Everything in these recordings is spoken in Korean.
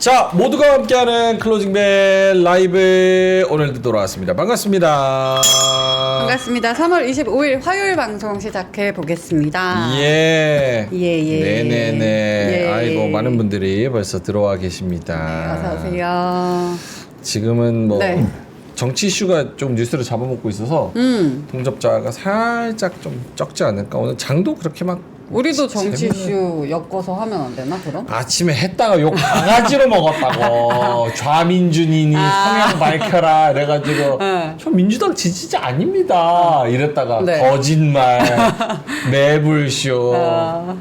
자, 모두가 함께하는 클로징벨 라이브 오늘도 돌아왔습니다. 반갑습니다. 반갑습니다. 3월 25일 화요일 방송 시작해 보겠습니다. 예. 네네네. 예. 아이고, 많은 분들이 벌써 들어와 계십니다. 네, 어서 오세요. 지금은 뭐 네. 정치 이슈가 좀 뉴스를 잡아먹고 있어서 동접자가 살짝 좀 적지 않을까. 오늘 장도 그렇게 막 우리도 정치 이슈 엮어서 하면 안 되나 그럼? 아침에 했다가 욕 바가지로 먹었다고. 좌민준이니 성향 밝혀라 이래가지고 네. 저 민주당 지지자 아닙니다 이랬다가 네. 거짓말 매불쇼. 아.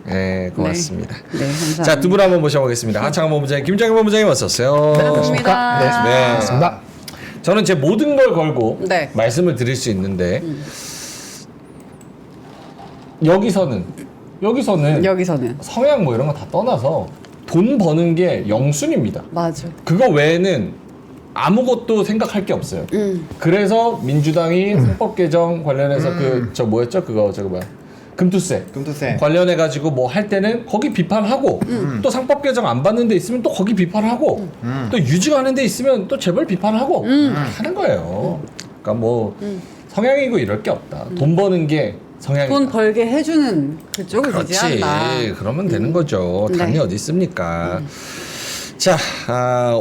네, 고맙습니다. 네, 감사합니다. 자, 두 분 한번 모셔보겠습니다. 하창원 본부장님, 김장현 본부장님 어서 오세요. 반갑습니다. 네. 반갑습니다. 저는 제 모든 걸 걸고 네. 말씀을 드릴 수 있는데 여기서는 성향 뭐 이런 거 다 떠나서 돈 버는 게 영순입니다. 맞아. 그거 외에는 아무것도 생각할 게 없어요. 그래서 민주당이 상법 개정 관련해서 저 뭐였죠? 저거 뭐야? 금투세 관련해 가지고 뭐 할 때는 거기 비판하고 또 상법 개정 안 받는 데 있으면 또 거기 비판하고 또 유지하는 데 있으면 또 재벌 비판하고 하는 거예요. 그러니까 뭐 성향이고 이럴 게 없다. 돈 버는 게 성향이다. 돈 벌게 해주는 그쪽을 그렇지. 지지한다. 그러면 되는 거죠. 당이 네. 어디 있습니까? 자,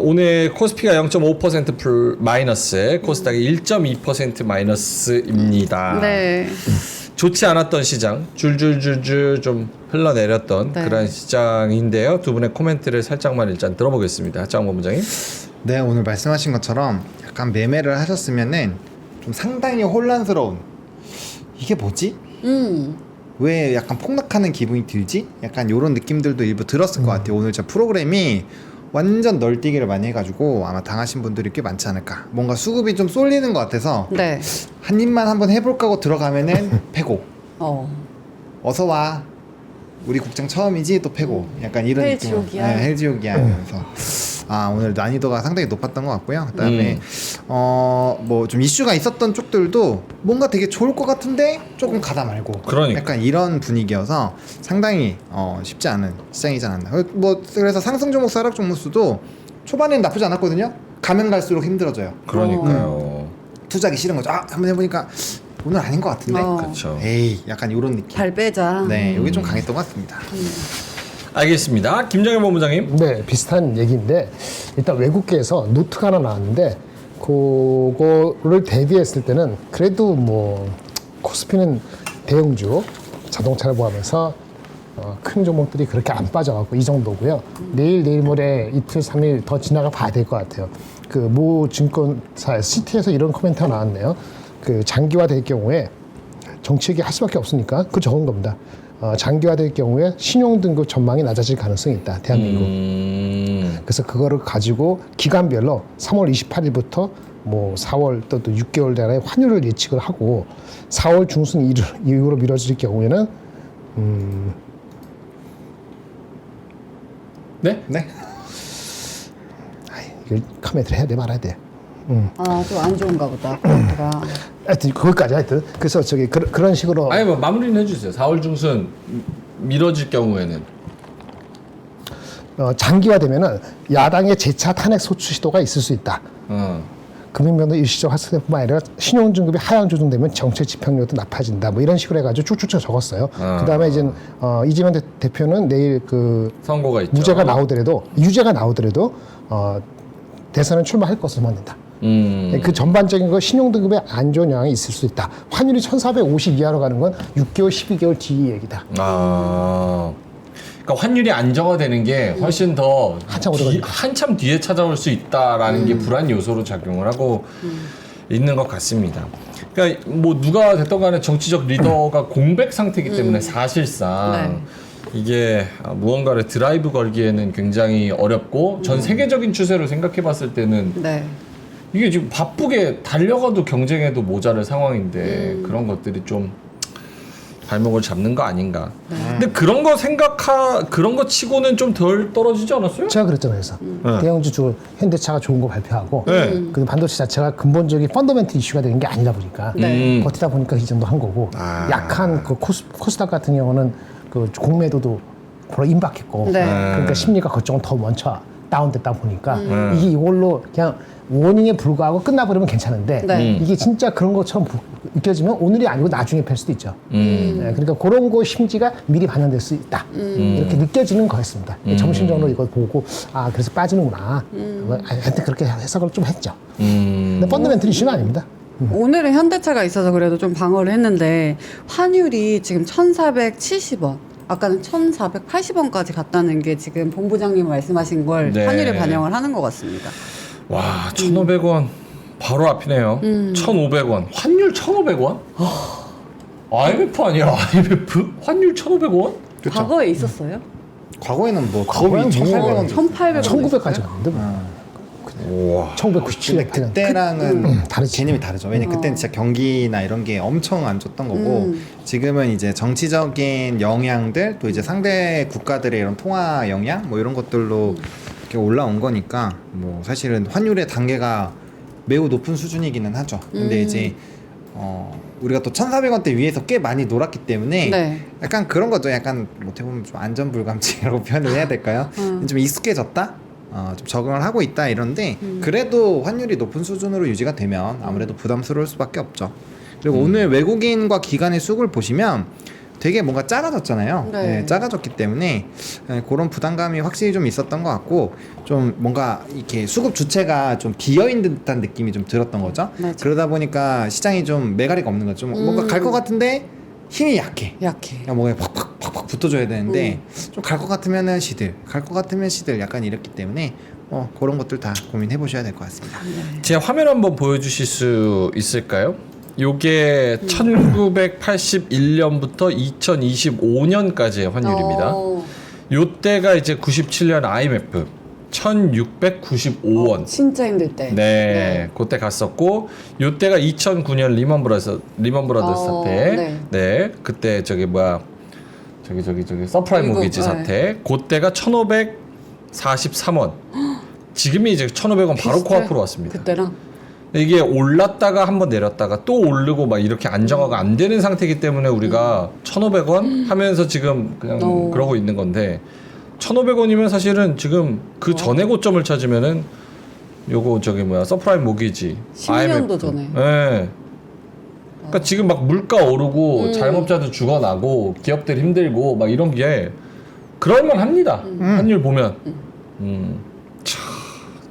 오늘 코스피가 0.5% 마이너스, 코스닥이 1.2% 마이너스입니다. 네. 좋지 않았던 시장, 줄줄줄줄 좀 흘러내렸던 네. 그런 시장인데요. 두 분의 코멘트를 살짝만 일단 들어보겠습니다. 하창원 본부장님. 네, 오늘 말씀하신 것처럼 약간 매매를 하셨으면은 좀 상당히 혼란스러운, 이게 뭐지? 왜 약간 폭락하는 기분이 들지? 약간 이런 느낌들도 일부 들었을 것 같아요. 오늘 저 프로그램이 완전 널뛰기를 많이 해가지고 아마 당하신 분들이 꽤 많지 않을까. 뭔가 수급이 좀 쏠리는 것 같아서 네. 한 입만 한번 해볼까 하고 들어가면은 패고, 어서 와, 우리 국장 처음이지, 또 패고, 약간 이런 느낌. 헬지옥이야. 네, 헬지옥이야 이러면서 오늘 난이도가 상당히 높았던 것 같고요. 그다음에 뭐 좀 이슈가 있었던 쪽들도 뭔가 되게 좋을 것 같은데 조금 가다 말고, 그러니까. 약간 이런 분위기여서 상당히 쉽지 않은 시장이지 않았나. 뭐 그래서 상승 종목, 하락 종목 수도 초반에는 나쁘지 않았거든요. 가면 갈수록 힘들어져요. 그러니까요. 투자하기 싫은 거죠. 한번 해보니까 오늘 아닌 것 같은데. 그렇죠. 에이, 약간 이런 느낌. 발 빼자. 네, 여기 좀 강했던 것 같습니다. 알겠습니다. 김정현 본부장님. 네, 비슷한 얘기인데 일단 외국계에서 노트가 하나 나왔는데 그거를 대비했을 때는 그래도 뭐 코스피는 대형주 자동차를 포함해서 큰 종목들이 그렇게 안 빠져갖고 이 정도고요. 내일 모레 이틀 3일 더 지나가 봐야 될 것 같아요. 그 모 증권사 시티에서 이런 코멘트가 나왔네요. 그 장기화될 경우에 정치 얘기 할 수밖에 없으니까 그 적은 겁니다. 장기화될 경우에 신용등급 전망이 낮아질 가능성이 있다. 대한민국. 그래서 그거를 가지고 기간별로 3월 28일부터 뭐 4월 또 6개월 내에 환율을 예측을 하고 4월 중순 이후로 미뤄질 경우에는 네? 네. 이걸 카메라를 해야 돼 말아야 돼. 좀 안 좋은가 보다. 그렇더라. 하여튼 거기까지 하여튼 그래서 저기 그런 식으로 아니 뭐 마무리는 해주세요. 4월 중순 미뤄질 경우에는 장기화되면은 야당의 재차 탄핵 소추 시도가 있을 수 있다. 금융면허 일시적 확산뿐만 아니라 신용등급이 하향 조정되면 정책 지평률도 나빠진다. 뭐 이런 식으로 해가지고 쭉쭉 적었어요. 그다음에 이제 이재명 대표는 내일 그 선고가 있죠. 유죄가 나오더라도 대선은 출마할 것으로 만든다. 그 전반적인 거 신용등급에 안 좋은 영향이 있을 수 있다. 환율이 1,450 이하로 가는 건 6개월, 12개월 뒤 얘기다. 그러니까 환율이 안정화되는 게 훨씬 더 한참 뒤에 찾아올 수 있다라는 게 불안 요소로 작용을 하고 있는 것 같습니다. 그러니까 뭐 누가 됐던 간에 정치적 리더가 공백 상태이기 때문에 사실상 이게 무언가를 드라이브 걸기에는 굉장히 어렵고 전 세계적인 추세로 생각해 봤을 때는 이게 지금 바쁘게 달려가도 경쟁에도 모자랄 상황인데 그런 것들이 좀 발목을 잡는 거 아닌가. 근데 그런 거 치고는 좀 덜 떨어지지 않았어요? 제가 그랬잖아요. 그래서 대형주 쪽 현대차가 좋은 거 발표하고 그 반도체 자체가 근본적인 펀더멘트 이슈가 되는 게 아니다 보니까 버티다 보니까 이 정도 한 거고 약한 그 코스닥 같은 경우는 그 공매도도 별로 임박했고 그러니까 심리가 걱정은 더 먼저 다운됐다 보니까 이게 이걸로 그냥 워닝에 불과하고 끝나버리면 괜찮은데 네. 이게 진짜 그런 것처럼 느껴지면 오늘이 아니고 나중에 펼 수도 있죠. 네, 그러니까 그런 거 심지가 미리 반영될 수 있다. 이렇게 느껴지는 거였습니다. 정신적으로 이걸 보고 아 그래서 빠지는구나. 하여튼 그렇게 해석을 좀 했죠. 근데 펀더멘털 이슈는 아닙니다. 오늘은 현대차가 있어서 그래도 좀 방어를 했는데 환율이 지금 1,470원. 아까는 1,480원까지 갔다는 게 지금 본부장님 말씀하신 걸 네. 환율에 반영을 하는 것 같습니다. 와, 1,500원 바로 앞이네요. 1,500원. 환율 1,500원? IMF 아니야? IMF? 환율 1,500원? 그쵸. 과거에 있었어요? 과거에는 뭐 과거에는 거의 1,800원 1,800원. 1900까지 갔는데 우와. 1997년 그때랑은 다르지. 개념이 다르죠. 왜냐면 그때는 진짜 경기나 이런 게 엄청 안 좋던 거고 지금은 이제 정치적인 영향들 또 이제 상대 국가들의 이런 통화 영향 뭐 이런 것들로 이렇게 올라온 거니까 뭐 사실은 환율의 단계가 매우 높은 수준이기는 하죠. 근데 이제 우리가 또 1,400원대 위에서 꽤 많이 놀았기 때문에 네. 약간 그런 거죠. 약간 어떻게 보면 좀 안전불감증이라고 표현을 해야 될까요? 좀 익숙해졌다? 좀 적응을 하고 있다 이런데 그래도 환율이 높은 수준으로 유지가 되면 아무래도 부담스러울 수밖에 없죠. 그리고 오늘 외국인과 기관의 수급을 보시면 되게 뭔가 작아졌잖아요. 네. 네, 작아졌기 때문에 그런 부담감이 확실히 좀 있었던 것 같고 좀 뭔가 이렇게 수급 주체가 좀 비어있는 듯한 느낌이 좀 들었던 거죠. 맞아. 그러다 보니까 시장이 좀 매가리가 없는 거죠. 뭔가 갈 것 같은데 힘이 약해. 그냥 뭐에 팍팍 붙어줘야 되는데 좀 갈 것 같으면은 시들, 갈 것 같으면 시들 약간 이랬기 때문에 그런 것들 다 고민해 보셔야 될 것 같습니다. 제 화면 한번 보여주실 수 있을까요? 요게 1981년부터 2025년까지의 환율입니다. 요때가 이제 97년 IMF 1695원. 진짜 힘들 때. 네, 그때 갔었고 요때가 2009년 리먼 브라더스 사태. 네. 네, 그때 저기 뭐야 저기 서프라임 미국, 모기지 사태. 그때가 1,543원. 지금이 이제 1,500원 바로 비슷해? 코앞으로 왔습니다. 그때랑. 이게 올랐다가 한번 내렸다가 또 오르고 막 이렇게 안정화가 안 되는 상태이기 때문에 우리가 1,500원 하면서 지금 그냥 그러고 있는 건데 1,500원이면 사실은 지금 그 전에 고점을 찾으면은 요거 저기 뭐야 서프라임 모기지 10년도 전에. 네. 그러니까 지금 막 물가 오르고 자영업자들 죽어나고 기업들 힘들고 막 이런 게 그럴만 합니다. 환율 보면. 참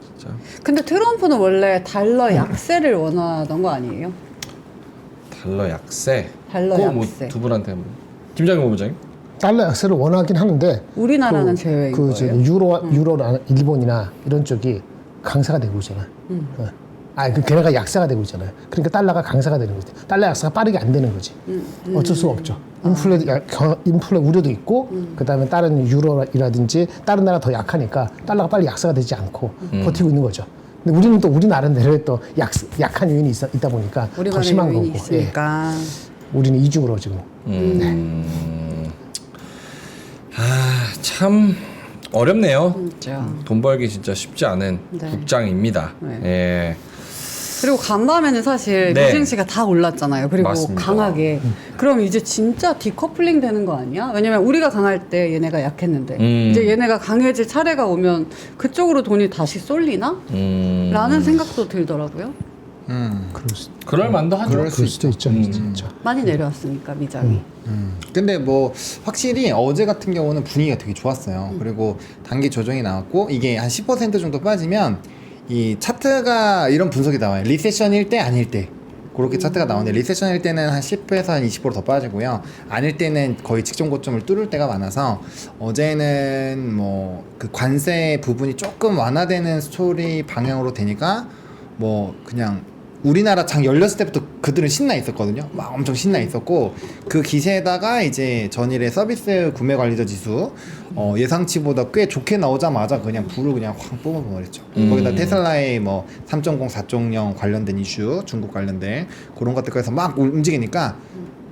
진짜. 근데 트럼프는 원래 달러 약세를 원하던 거 아니에요? 달러 약세. 달러 그거 뭐 약세. 두 분한테 한번. 김장현 본부장님. 달러 약세를 원하긴 하는데 우리나라는 제외인 거예요? 지금 유로나 일본이나 이런 쪽이 강세가 되고 있잖아. 걔네가 약세가 되고 있잖아요. 그러니까 달러가 강세가 되는 거지. 달러 약세가 빠르게 안 되는 거지. 어쩔 수가 없죠. 인플레 우려도 있고, 그다음에 다른 유로라든지 다른 나라 더 약하니까 달러가 빨리 약세가 되지 않고 버티고 있는 거죠. 근데 우리는 또 우리 나름대로의 또 약한 요인이 있다 보니까 더 심한 거고. 요인이 있으니까. 우리는 이중으로 지금. 참 어렵네요. 진짜. 돈 벌기 진짜 쉽지 않은 네. 국장입니다. 네. 예. 그리고 간밤에는 사실 네. 노증시가 다 올랐잖아요. 그리고 맞습니다. 강하게. 그럼 이제 진짜 디커플링 되는 거 아니야? 왜냐면 우리가 강할 때 얘네가 약했는데 이제 얘네가 강해질 차례가 오면 그쪽으로 돈이 다시 쏠리나? 라는 생각도 들더라고요. 그럴 만도 하죠. 그럴 그럴 수도 있죠. 진짜. 많이 내려왔으니까 미장이. 근데 뭐 확실히 어제 같은 경우는 분위기가 되게 좋았어요. 그리고 단기 조정이 나왔고 이게 한 10% 정도 빠지면 이 차트가 이런 분석이 나와요. 리세션일 때 아닐 때 그렇게 차트가 나오는데 리세션일 때는 한 10에서 한 20%더 빠지고요. 아닐 때는 거의 직전 고점을 뚫을 때가 많아서 어제는 뭐 그 관세 부분이 조금 완화되는 스토리 방향으로 되니까 뭐 그냥 우리나라 장 열렸을 때부터 그들은 신나 있었거든요. 막 엄청 신나 있었고 그 기세에다가 이제 전일의 서비스 구매 관리자 지수 예상치보다 꽤 좋게 나오자마자 그냥 불을 그냥 확 뽑아버렸죠. 거기다 테슬라의 뭐 3.0, 4.0 관련된 이슈, 중국 관련된 그런 것들까지 해서 막 움직이니까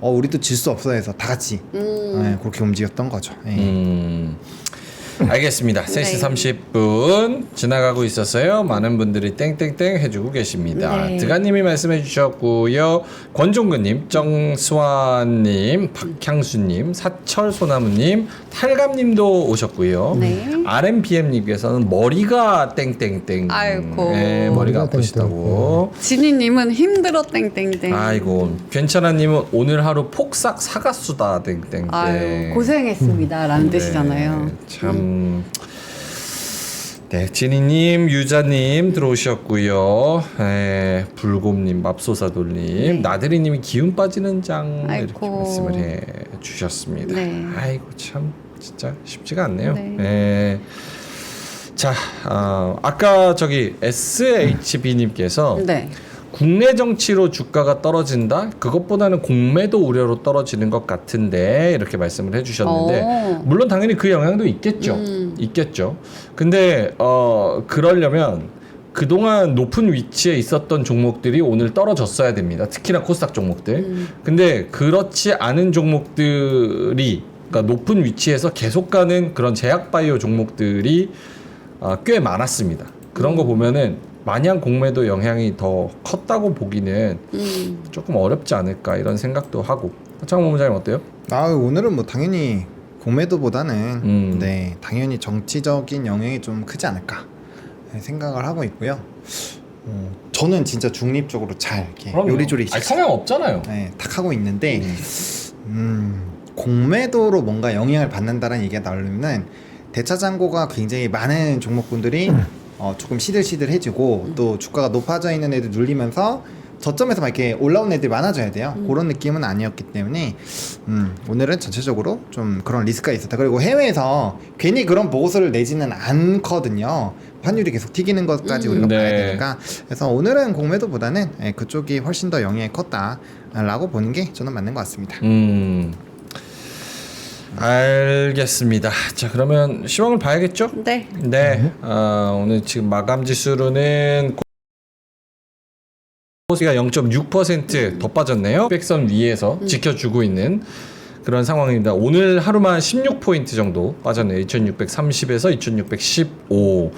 우리도 질 수 없어 해서 다 같이 네, 그렇게 움직였던 거죠. 예. 알겠습니다. 3시 30분 지나가고 있었어요. 많은 분들이 땡땡땡 해주고 계십니다. 네. 드가님이 말씀해 주셨고요. 권종근님, 정수환님, 박향수님, 사철소나무님, 탈감님도 오셨고요. 네. RMPM님께서는 머리가 땡땡땡. 아이고. 네, 머리가 머리가 아프시다고. 지니님은 힘들어 땡땡땡. 아이고. 괜찮아님은 오늘 하루 폭삭 사가수다 땡땡땡. 아유, 고생했습니다라는 뜻이잖아요. 네, 참. 네, 지니님, 유자님 들어오셨고요. 네, 불곰님, 맙소사돌님, 나들이님이 기운 빠지는 장 이렇게 아이고. 말씀을 해 주셨습니다. 네. 아이고 참 진짜 쉽지가 않네요. 네. 네. 자, 아까 저기 SHB님께서 네. 국내 정치로 주가가 떨어진다? 그것보다는 공매도 우려로 떨어지는 것 같은데 이렇게 말씀을 해주셨는데 물론 당연히 그 영향도 있겠죠. 있겠죠. 근데 그러려면 그동안 높은 위치에 있었던 종목들이 오늘 떨어졌어야 됩니다. 특히나 코스닥 종목들. 근데 그렇지 않은 종목들이 그러니까 높은 위치에서 계속 가는 그런 제약바이오 종목들이 꽤 많았습니다. 그런 거 보면은 마냥 공매도 영향이 더 컸다고 보기는 조금 어렵지 않을까 이런 생각도 하고. 차광 본부장님 어때요? 오늘은 뭐 당연히 공매도보다는 네 당연히 정치적인 영향이 좀 크지 않을까 생각을 하고 있고요. 저는 진짜 중립적으로 잘 이렇게 그럼요. 요리조리 아니, 성향 없잖아요. 네, 탁 하고 있는데 공매도로 뭔가 영향을 받는다는 얘기가 나오려면 대차장고가 굉장히 많은 종목군들이 조금 시들시들해지고 또 주가가 높아져 있는 애들 눌리면서 저점에서 막 이렇게 올라온 애들이 많아져야 돼요. 그런 느낌은 아니었기 때문에 오늘은 전체적으로 좀 그런 리스크가 있었다. 그리고 해외에서 괜히 그런 보고서를 내지는 않거든요. 환율이 계속 튀기는 것까지 우리가 네. 봐야 되니까. 그래서 오늘은 공매도보다는 그쪽이 훨씬 더 영향이 컸다라고 보는 게 저는 맞는 것 같습니다. 알겠습니다. 자, 그러면 시황을 봐야겠죠? 네. 네. 오늘 지금 마감 지수로는 코스피가 0.6% 더 빠졌네요. 백선 위에서 지켜주고 있는 그런 상황입니다. 오늘 하루만 16포인트 정도 빠졌네요. 2630에서 2615.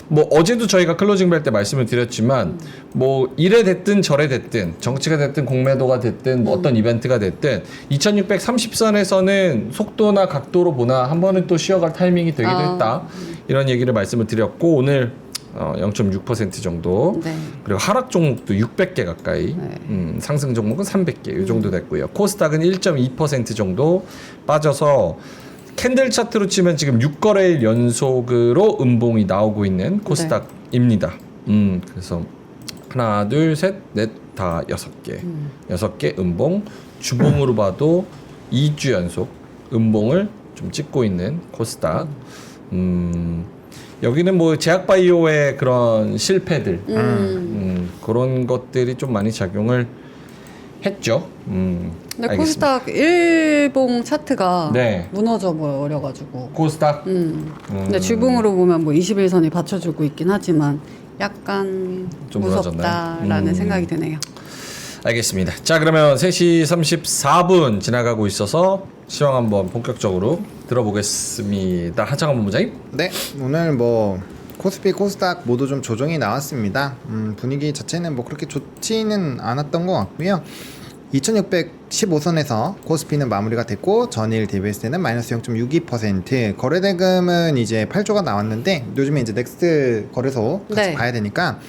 뭐 어제도 저희가 클로징 벨 때 말씀을 드렸지만 뭐 이래 됐든 저래 됐든 정치가 됐든 공매도가 됐든 뭐 어떤 이벤트가 됐든 2630선에서는 속도나 각도로 보나 한 번은 또 쉬어갈 타이밍이 되기도 했다. 이런 얘기를 말씀을 드렸고 오늘 0.6% 정도. 네. 그리고 하락 종목도 600개 가까이. 상승 종목은 300개 이 정도 됐고요. 코스닥은 1.2% 정도 빠져서 캔들 차트로 치면 지금 6거래일 연속으로 음봉이 나오고 있는 코스닥입니다. 그래서 하나, 둘, 셋, 넷, 다 6개. 6개 음봉. 주봉으로 봐도 2주 연속 음봉을 좀 찍고 있는 코스닥. 여기는 뭐 제약바이오의 그런 실패들 그런 것들이 좀 많이 작용을 했죠. 근데 알겠습니다. 코스닥 일봉 차트가 네. 무너져 버려가지고. 코스닥 근데 주봉으로 보면 뭐 21선이 받쳐주고 있긴 하지만 약간 좀 무섭다라는 무너졌나요? 생각이 드네요. 알겠습니다. 자, 그러면 3시 34분 지나가고 있어서 시황 한번 본격적으로 들어보겠습니다. 하창원 본부장님. 네, 오늘 뭐 코스피, 코스닥 모두 좀 조정이 나왔습니다. 분위기 자체는 뭐 그렇게 좋지는 않았던 것 같고요. 2615선에서 코스피는 마무리가 됐고 전일 대비했을 때는 마이너스 0.62%, 거래대금은 이제 8조가 나왔는데 요즘에 이제 넥스트 거래소 같이 네. 봐야 되니까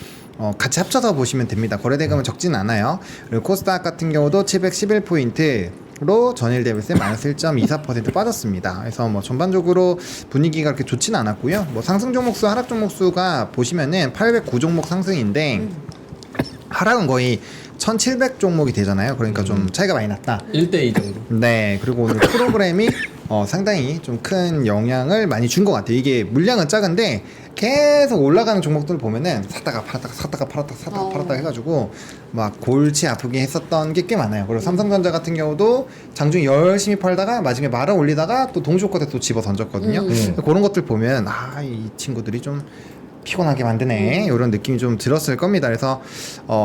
같이 합쳐서 보시면 됩니다. 거래대금은 적진 않아요. 그리고 코스닥 같은 경우도 711포인트로 전일 대비했을 때 마이너스 1.24% 빠졌습니다. 그래서 뭐 전반적으로 분위기가 그렇게 좋지는 않았고요. 뭐 상승 종목수, 하락 종목수가 보시면은 809 종목 상승인데 하락은 거의 1700 종목이 되잖아요. 그러니까 좀 차이가 많이 났다. 1대2 정도. 네, 그리고 오늘 프로그램이 상당히 좀 큰 영향을 많이 준 것 같아요. 이게 물량은 작은데 계속 올라가는 종목들 보면은 샀다가 팔았다가 샀다가 팔았다가 샀다가 팔았다가 해가지고 막 골치 아프게 했었던 게 꽤 많아요. 그리고 삼성전자 같은 경우도 장중에 열심히 팔다가 마지막에 말아 올리다가 또 동시호컷에 또 집어 던졌거든요. 그런 것들 보면 이 친구들이 좀 피곤하게 만드네 이런 느낌이 좀 들었을 겁니다. 그래서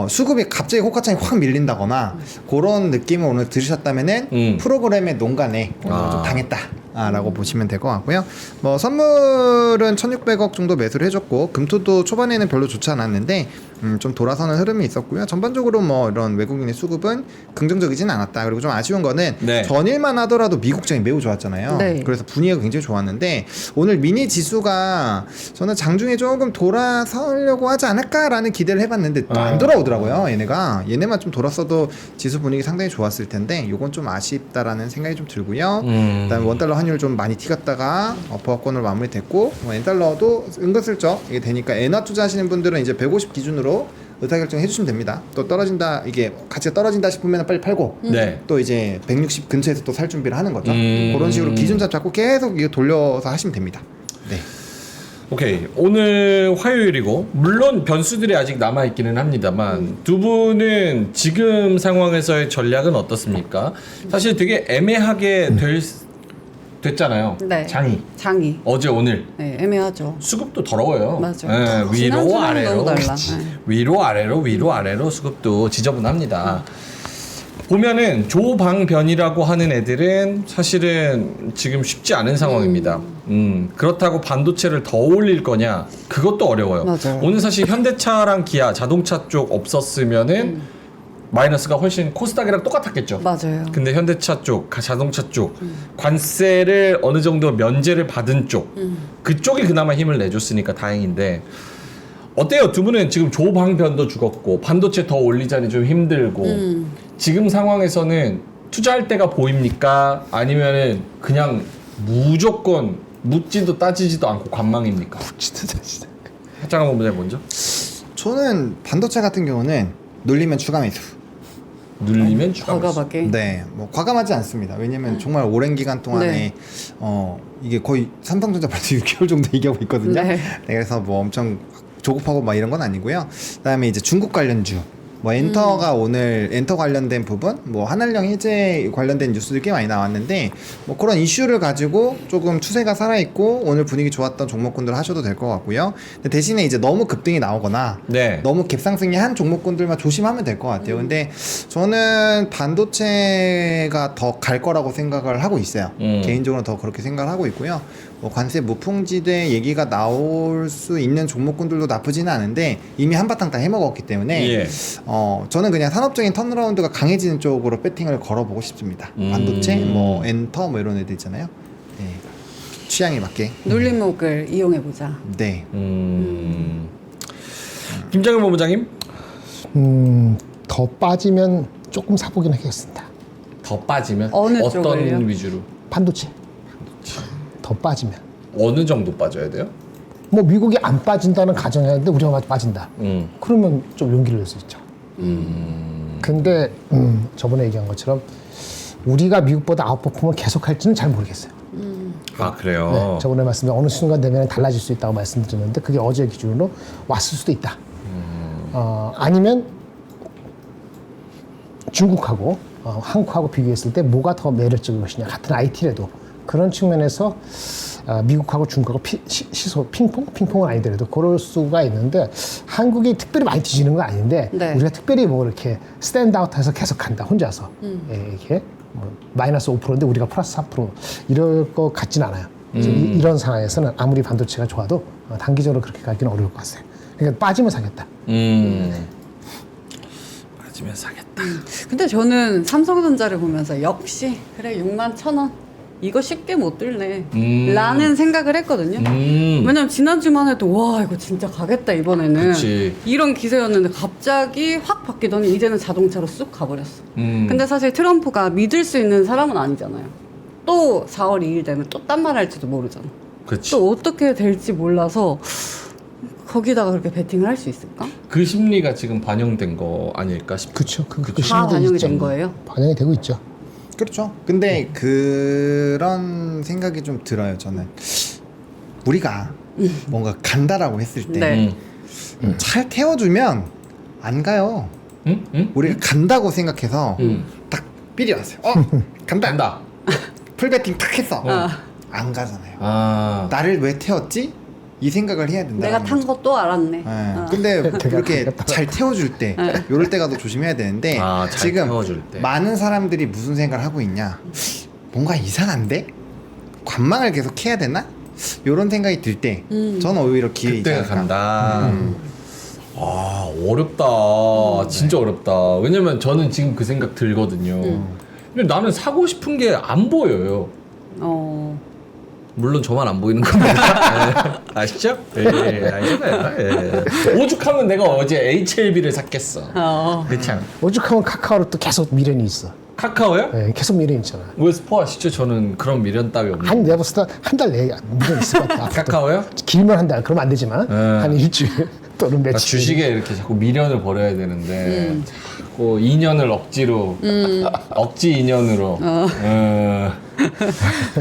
수급이 갑자기 호가창이 확 밀린다거나 그런 느낌을 오늘 들으셨다면은 프로그램의 농간에 오늘 좀 당했다 라고 보시면 될 것 같고요. 뭐 선물은 1,600억 정도 매수를 해줬고 금토도 초반에는 별로 좋지 않았는데 좀 돌아서는 흐름이 있었고요. 전반적으로 뭐 이런 외국인의 수급은 긍정적이진 않았다. 그리고 좀 아쉬운 거는 네. 전일만 하더라도 미국장이 매우 좋았잖아요. 네. 그래서 분위기가 굉장히 좋았는데 오늘 미니 지수가 저는 장중에 조금 돌아서려고 하지 않을까라는 기대를 해봤는데 또 안 돌아오더라고요. 얘네만 좀 돌았어도 지수 분위기 상당히 좋았을 텐데 이건 좀 아쉽다라는 생각이 좀 들고요. 그다음에 원달러 환율 좀 많이 튀겼다가 어퍼권으로 마무리됐고 뭐 엔달러도 은근슬쩍 이게 되니까 엔화 투자하시는 분들은 이제 150 기준으로 의사결정 해주시면 됩니다. 또 떨어진다 이게 가치가 떨어진다 싶으면 빨리 팔고 네. 또 이제 160 근처에서 또 살 준비를 하는 거죠. 그런 식으로 기준점 잡고 계속 이거 돌려서 하시면 됩니다. 네. 오케이. 오늘 화요일이고 물론 변수들이 아직 남아 있기는 합니다만 두 분은 지금 상황에서의 전략은 어떻습니까? 사실 되게 애매하게 됐잖아요. 네. 장이. 어제 오늘 네, 애매하죠. 수급도 더러워요. 맞아. 예, 위로 지난주랑 아래로 너무 달라. 그치. 네. 위로 아래로 수급도 지저분합니다. 보면은 조방변이라고 하는 애들은 사실은 지금 쉽지 않은 상황입니다. 그렇다고 반도체를 더 올릴 거냐? 그것도 어려워요. 맞아요. 오늘 사실 현대차랑 기아 자동차 쪽 없었으면은 마이너스가 훨씬 코스닥이랑 똑같았겠죠. 맞아요. 근데 현대차 쪽, 자동차 쪽 관세를 어느 정도 면제를 받은 쪽 그쪽이 그나마 힘을 내줬으니까 다행인데 어때요? 두 분은 지금 조방변도 죽었고 반도체 더 올리자니 좀 힘들고 지금 상황에서는 투자할 때가 보입니까? 아니면은 그냥 무조건 묻지도 따지지도 않고 관망입니까? 하장한 본부장 먼저. 저는 반도체 같은 경우는 눌리면 추가 매수. 눌리면 추가 매수. 과감하게. 네, 뭐 과감하지 않습니다. 왜냐면 정말 오랜 기간 동안에 네. 이게 거의 삼성전자 벌써 6개월 정도 얘기하고 있거든요. 네. 네, 그래서 뭐 엄청 조급하고 막 이런 건 아니고요. 그다음에 이제 중국 관련주. 뭐 엔터가 오늘 엔터 관련된 부분, 뭐 한알령 해제 관련된 뉴스들 꽤 많이 나왔는데 뭐 그런 이슈를 가지고 조금 추세가 살아있고 오늘 분위기 좋았던 종목군들 하셔도 될 것 같고요. 근데 대신에 이제 너무 급등이 나오거나 네. 너무 갭상승이 한 종목군들만 조심하면 될 것 같아요. 근데 저는 반도체가 더 갈 거라고 생각을 하고 있어요. 개인적으로 더 그렇게 생각을 하고 있고요. 뭐 관세 무풍지대 얘기가 나올 수 있는 종목군들도 나쁘지는 않은데 이미 한바탕 다 해먹었기 때문에 예. 저는 그냥 산업적인 턴어라운드가 강해지는 쪽으로 배팅을 걸어보고 싶습니다. 반도체, 뭐 엔터 뭐 이런 애들 있잖아요. 네. 취향에 맞게. 눌림목을 이용해보자. 네. 김장현 본부장님 더 빠지면 조금 사보긴 하겠습니다. 더 빠지면 어느 어떤 쪽을요? 위주로? 반도체. 더 빠지면. 어느 정도 빠져야 돼요? 뭐 미국이 안 빠진다는 가정해야 하는데 우리가 빠진다. 그러면 좀 용기를 낼 수 있죠. 근데 저번에 얘기한 것처럼 우리가 미국보다 아웃퍼폼을 계속할지는 잘 모르겠어요. 아 그래요? 네, 저번에 말씀드린 어느 순간 되면 달라질 수 있다고 말씀드렸는데 그게 어제 기준으로 왔을 수도 있다. 아니면 중국하고 한국하고 비교했을 때 뭐가 더 매력적인 것이냐 같은 IT라도 그런 측면에서 미국하고 중국하고 시소 핑퐁은 아니더라도 그럴 수가 있는데 한국이 특별히 많이 뒤지는 건 아닌데 네. 우리가 특별히 뭐 이렇게 스탠드아웃해서 계속 간다 혼자서 이렇게 뭐 마이너스 5%인데 우리가 플러스 4% 이럴 것 같진 않아요. 그래서 이런 상황에서는 아무리 반도체가 좋아도 단기적으로 그렇게 가기는 어려울 것 같아요. 그러니까 빠지면 사겠다. 빠지면 사겠다. 근데 저는 삼성전자를 보면서 역시 그래 61,000원 이거 쉽게 못 들네 라는 생각을 했거든요. 왜냐면 지난주만 해도 와 이거 진짜 가겠다 이번에는 그치. 이런 기세였는데 갑자기 확 바뀌더니 이제는 자동차로 쑥 가버렸어. 근데 사실 트럼프가 믿을 수 있는 사람은 아니잖아요. 또 4월 2일 되면 또 딴 말 할지도 모르잖아. 그치. 또 어떻게 될지 몰라서 거기다가 그렇게 베팅을 할 수 있을까? 그 심리가 지금 반영된 거 아닐까 싶어요. 그렇죠. 다 반영이 된 거예요? 반영이 되고 있죠. 그렇죠. 근데 그런 생각이 좀 들어요. 저는 우리가 뭔가 간다라고 했을 때 네. 잘 태워주면 안 가요. 응? 우리가 간다고 생각해서 딱 삘이 왔어요. 간다. 풀배팅 탁 했어. 안 가잖아요. 아. 나를 왜 태웠지? 이 생각을 해야 된다. 내가 탄 것도 알았네. 근데 그렇게 잘 태워줄 때, 요럴 때가 더 조심해야 되는데 잘 지금 태워줄 때. 많은 사람들이 무슨 생각을 하고 있냐? 뭔가 이상한데? 관망을 계속 해야 되나? 이런 생각이 들 때 저는 오히려 기회 그때가 간다. 아 어렵다. 진짜 어렵다. 왜냐면 저는 지금 그 생각 들거든요. 근데 나는 사고 싶은 게 안 보여요. 물론 저만 안 보이는 겁니다. 네. 아시죠? 예, 알잖아요. 예. 오죽하면 내가 어제 HLB를 샀겠어. 그렇지 않아? 오죽하면 카카오로 또 계속 미련이 있어. 카카오요? 예, 계속 미련이 있잖아. 왜 스포하시죠? 저는 그런 미련 따위 없는. 내가 봤을 때 한 달 내에 미련 있을 것 같아. 카카오요? 길면 한 달, 그러면 안 되지만 한 일주일 또는 나 며칠. 주식에 이렇게 자꾸 미련을 버려야 되는데 자꾸 인연을 억지로 억지 인연으로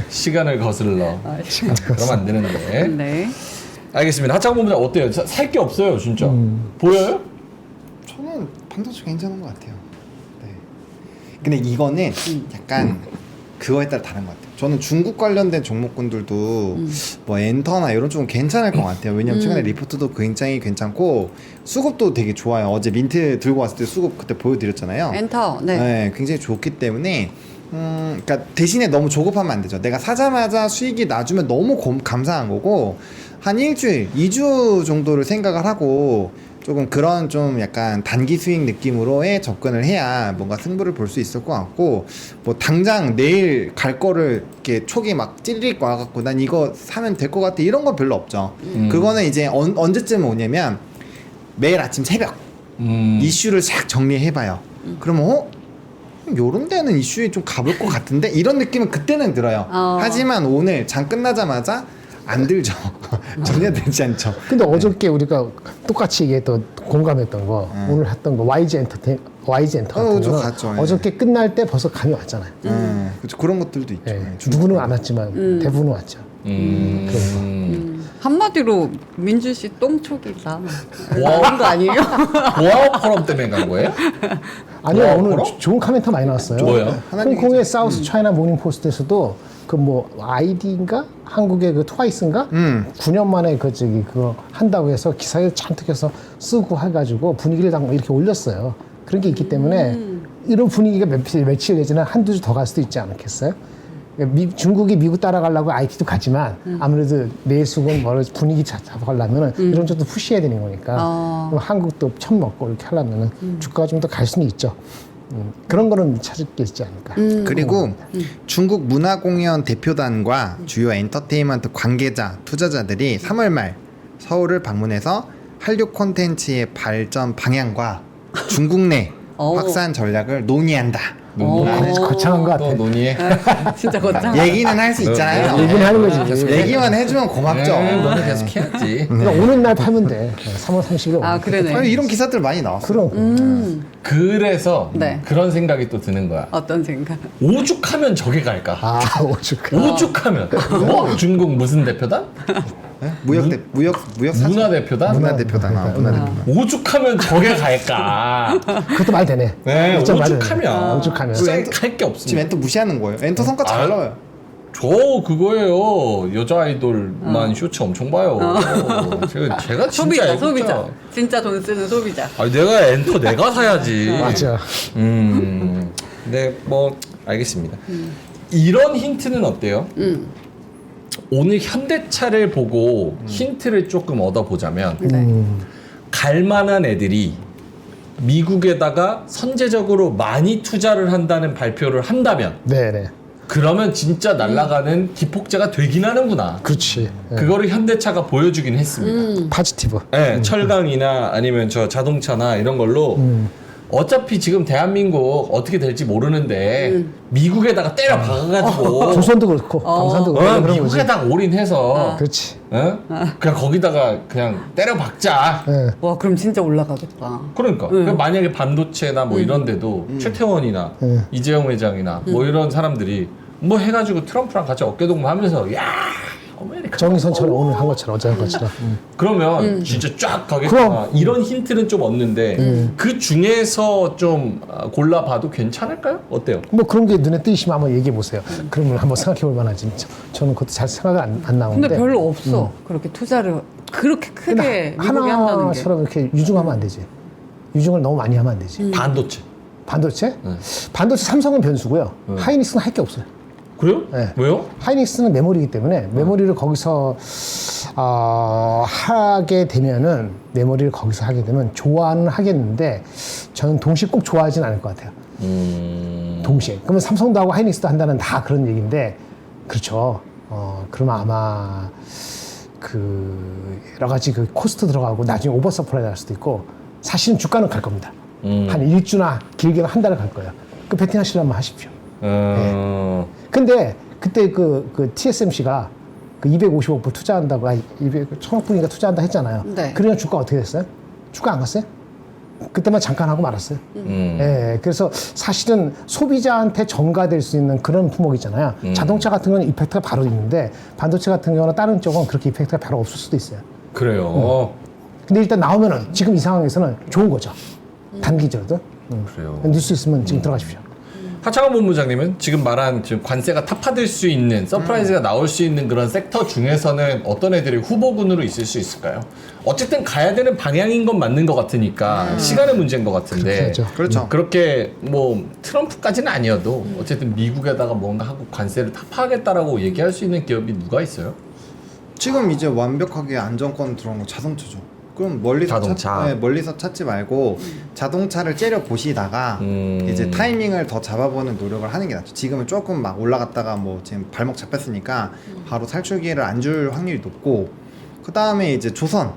시간을 거슬러 그러면 안 되는데. 네. 알겠습니다. 하창 본부장 어때요? 살 게 없어요, 진짜. 보여요? 저는 반도체 괜찮은 것 같아요. 네. 근데 이거는 약간 그거에 따라 다른 것 같아요. 저는 중국 관련된 종목군들도 뭐 엔터나 이런 쪽은 괜찮을 것 같아요. 왜냐면 최근에 리포트도 굉장히 괜찮고 수급도 되게 좋아요. 어제 민트 들고 왔을 때 수급 그때 보여드렸잖아요. 엔터. 네. 네, 굉장히 좋기 때문에 그러니까 대신에 너무 조급하면 안 되죠. 내가 사자마자 수익이 나주면 너무 감사한 거고 한 일주일, 2주 정도를 생각을 하고 조금 그런 좀 약간 단기 수익 느낌으로의 접근을 해야 뭔가 승부를 볼 수 있을 것 같고 뭐 당장 내일 갈 거를 이렇게 촉이 막 찌르릭 와갖고 난 이거 사면 될 것 같아 이런 건 별로 없죠. 그거는 이제 언제쯤 오냐면 매일 아침 새벽 이슈를 싹 정리해봐요. 그러면 요런 데는 이슈에 좀 가볼 것 같은데 이런 느낌은 그때는 들어요. 하지만 오늘 장 끝나자마자 안 들죠. 전혀 들지 않죠. 근데 어저께 우리가 똑같이 얘기했던 공감했던 거 오늘 했던 거 YG 엔터 같은 저 거는 갔죠. 예. 어저께 끝날 때 벌써 감이 왔잖아요. 그렇죠. 그런 것들도 있죠. 예. 예. 누구는 안 왔지만 대부분은 왔죠. 한마디로 민주 씨 똥촉이다. 와. 그런 거 아니에요? 보아업 포럼 때문에 간 거예요? 아니요 와, 오늘 그럼? 좋은 코멘트 많이 나왔어요. 뭐예요? 홍콩의 사우스 차이나 모닝 포스트에서도 그 뭐 아이디인가 한국의 그 트와이스인가 9년 만에 그거 한다고 해서 기사에 잔뜩 해서 쓰고 해가지고 분위기를 딱 이렇게 올렸어요. 그런 게 있기 때문에 이런 분위기가 며칠 내지는 한두 주 더 갈 수도 있지 않겠어요? 중국이 미국 따라가려고 IT도 가지만 아무래도 내수건 분위기 잡아가려면 이런 쪽도 푸시해야 되는 거니까 그럼 한국도 처먹고 이렇게 하려면 주가가 좀 더 갈 수는 있죠. 그런 거는 찾을 게 있지 않을까. 그리고 중국 문화공연 대표단과 주요 엔터테인먼트 관계자, 투자자들이 3월 말 서울을 방문해서 한류 콘텐츠의 발전 방향과 중국 내 확산 전략을 논의한다. 거창한 것 같아. 또 논의해. 진짜 거창. 얘기는 할 수 있잖아요. 얘기는 하는 거지. 얘기만 해주면 고맙죠. 논의 계속 해야지. 그러니까 오는 날 하면 돼. 3월 30일. 아, 그러네. 아니, 이런 기사들 많이 나왔어요. 그럼. 그래서 네. 그런 생각이 또 드는 거야. 어떤 생각? 오죽하면 저게 갈까? 오죽. 오죽하면 뭐 중국 무슨 대표단? 네? 무역 사진? 문화 대표단? 문화 대표단. 오죽하면 저게 갈까? 그것도 말 되네. 네, 진짜 말 되네. 오죽하면. 오죽하면. 갈게 지금 없습니다. 엔터 무시하는 거예요. 엔터 성과 잘 나와요. 저 그거예요. 여자 아이돌만 쇼츠 엄청 봐요. 제가 진짜 소비자, 애국자. 소비자. 진짜 돈 쓰는 소비자. 아니 내가 엔터 내가 사야지. 맞아. 네, 뭐 알겠습니다. 이런 힌트는 어때요? 오늘 현대차를 보고 힌트를 조금 얻어보자면 갈 만한 애들이 미국에다가 선제적으로 많이 투자를 한다는 발표를 한다면 네네. 그러면 진짜 날아가는 기폭제가 되긴 하는구나. 그렇지. 그거를 현대차가 보여주긴 했습니다. 파지티브. 네, 철강이나 아니면 저 자동차나 이런 걸로 어차피 지금 대한민국 어떻게 될지 모르는데 미국에다가 때려 박아가지고 조선도 그렇고 강산도 그렇고 그런 거지. 미국에다가 올인해서 그렇지. 그냥 거기다가 그냥 때려 박자. 예. 와, 그럼 진짜 올라가겠다. 그러니까 만약에 반도체나 뭐 이런 데도 최태원이나 이재용 회장이나 뭐 이런 사람들이 뭐 해가지고 트럼프랑 같이 어깨동무하면서 야 아메리카 정의선처럼 오늘 한 것처럼 어제 한 것처럼. 그러면 진짜 쫙 가겠구나. 그럼. 이런 힌트는 좀 얻는데 그 중에서 좀 골라봐도 괜찮을까요? 어때요? 뭐 그런 게 눈에 띄시면 한번 얘기해 보세요. 그러면 한번 생각해 볼 만하지. 저는 그것도 잘 생각이 안 나오는데. 근데 별로 없어. 그렇게 투자를 그렇게 크게 미국이 한다는 게. 하나처럼 이렇게 유중하면 안 되지. 유중을 너무 많이 하면 안 되지. 반도체. 반도체? 반도체 삼성은 변수고요. 하이닉스는 할 게 없어요. 그래요? 네. 왜요? 하이닉스는 메모리이기 때문에 메모리를 거기서 하게 되면은 메모리를 거기서 하게 되면 좋아는 하겠는데 저는 동시에 꼭 좋아하진 않을 것 같아요. 동시에. 그러면 삼성도 하고 하이닉스도 한다는 다 그런 얘기인데 그렇죠. 그러면 아마 그 여러 가지 그 코스트 들어가고 나중에 오버 서플라이 날 수도 있고 사실은 주가는 갈 겁니다. 한 일주나 길게는 한 달을 갈 거예요. 그 베팅하시려면 하십시오. 네. 근데 그때 그 TSMC가 그 250억 불 투자한다고 1000억 불인가 투자한다 했잖아요. 네. 그러면 주가 어떻게 됐어요? 주가 안 갔어요? 그때만 잠깐 하고 말았어요. 예, 그래서 사실은 소비자한테 전가될 수 있는 그런 품목이잖아요. 자동차 같은 경우는 이펙트가 바로 있는데 반도체 같은 경우는 다른 쪽은 그렇게 이펙트가 바로 없을 수도 있어요. 그래요. 근데 일단 나오면은 지금 이 상황에서는 좋은 거죠. 단기적으로도. 그래요. 뉴스 있으면 지금 들어가십시오. 하창원 본부장님은 지금 말한 지금 관세가 타파될 수 있는 서프라이즈가 나올 수 있는 그런 섹터 중에서는 어떤 애들이 후보군으로 있을 수 있을까요? 어쨌든 가야 되는 방향인 건 맞는 것 같으니까 시간의 문제인 것 같은데 그렇죠. 그렇죠. 그렇게 뭐 트럼프까지는 아니어도 어쨌든 미국에다가 뭔가 하고 관세를 타파하겠다라고 얘기할 수 있는 기업이 누가 있어요? 지금 이제 완벽하게 안정권 들어온 거 자동차죠. 그럼 자동차. 멀리서 찾지 말고 자동차를 째려 보시다가 이제 타이밍을 더 잡아보는 노력을 하는 게 낫죠. 지금은 조금 막 올라갔다가 뭐 지금 발목 잡혔으니까 바로 탈출 기회를 안 줄 확률이 높고, 그 다음에 이제 조선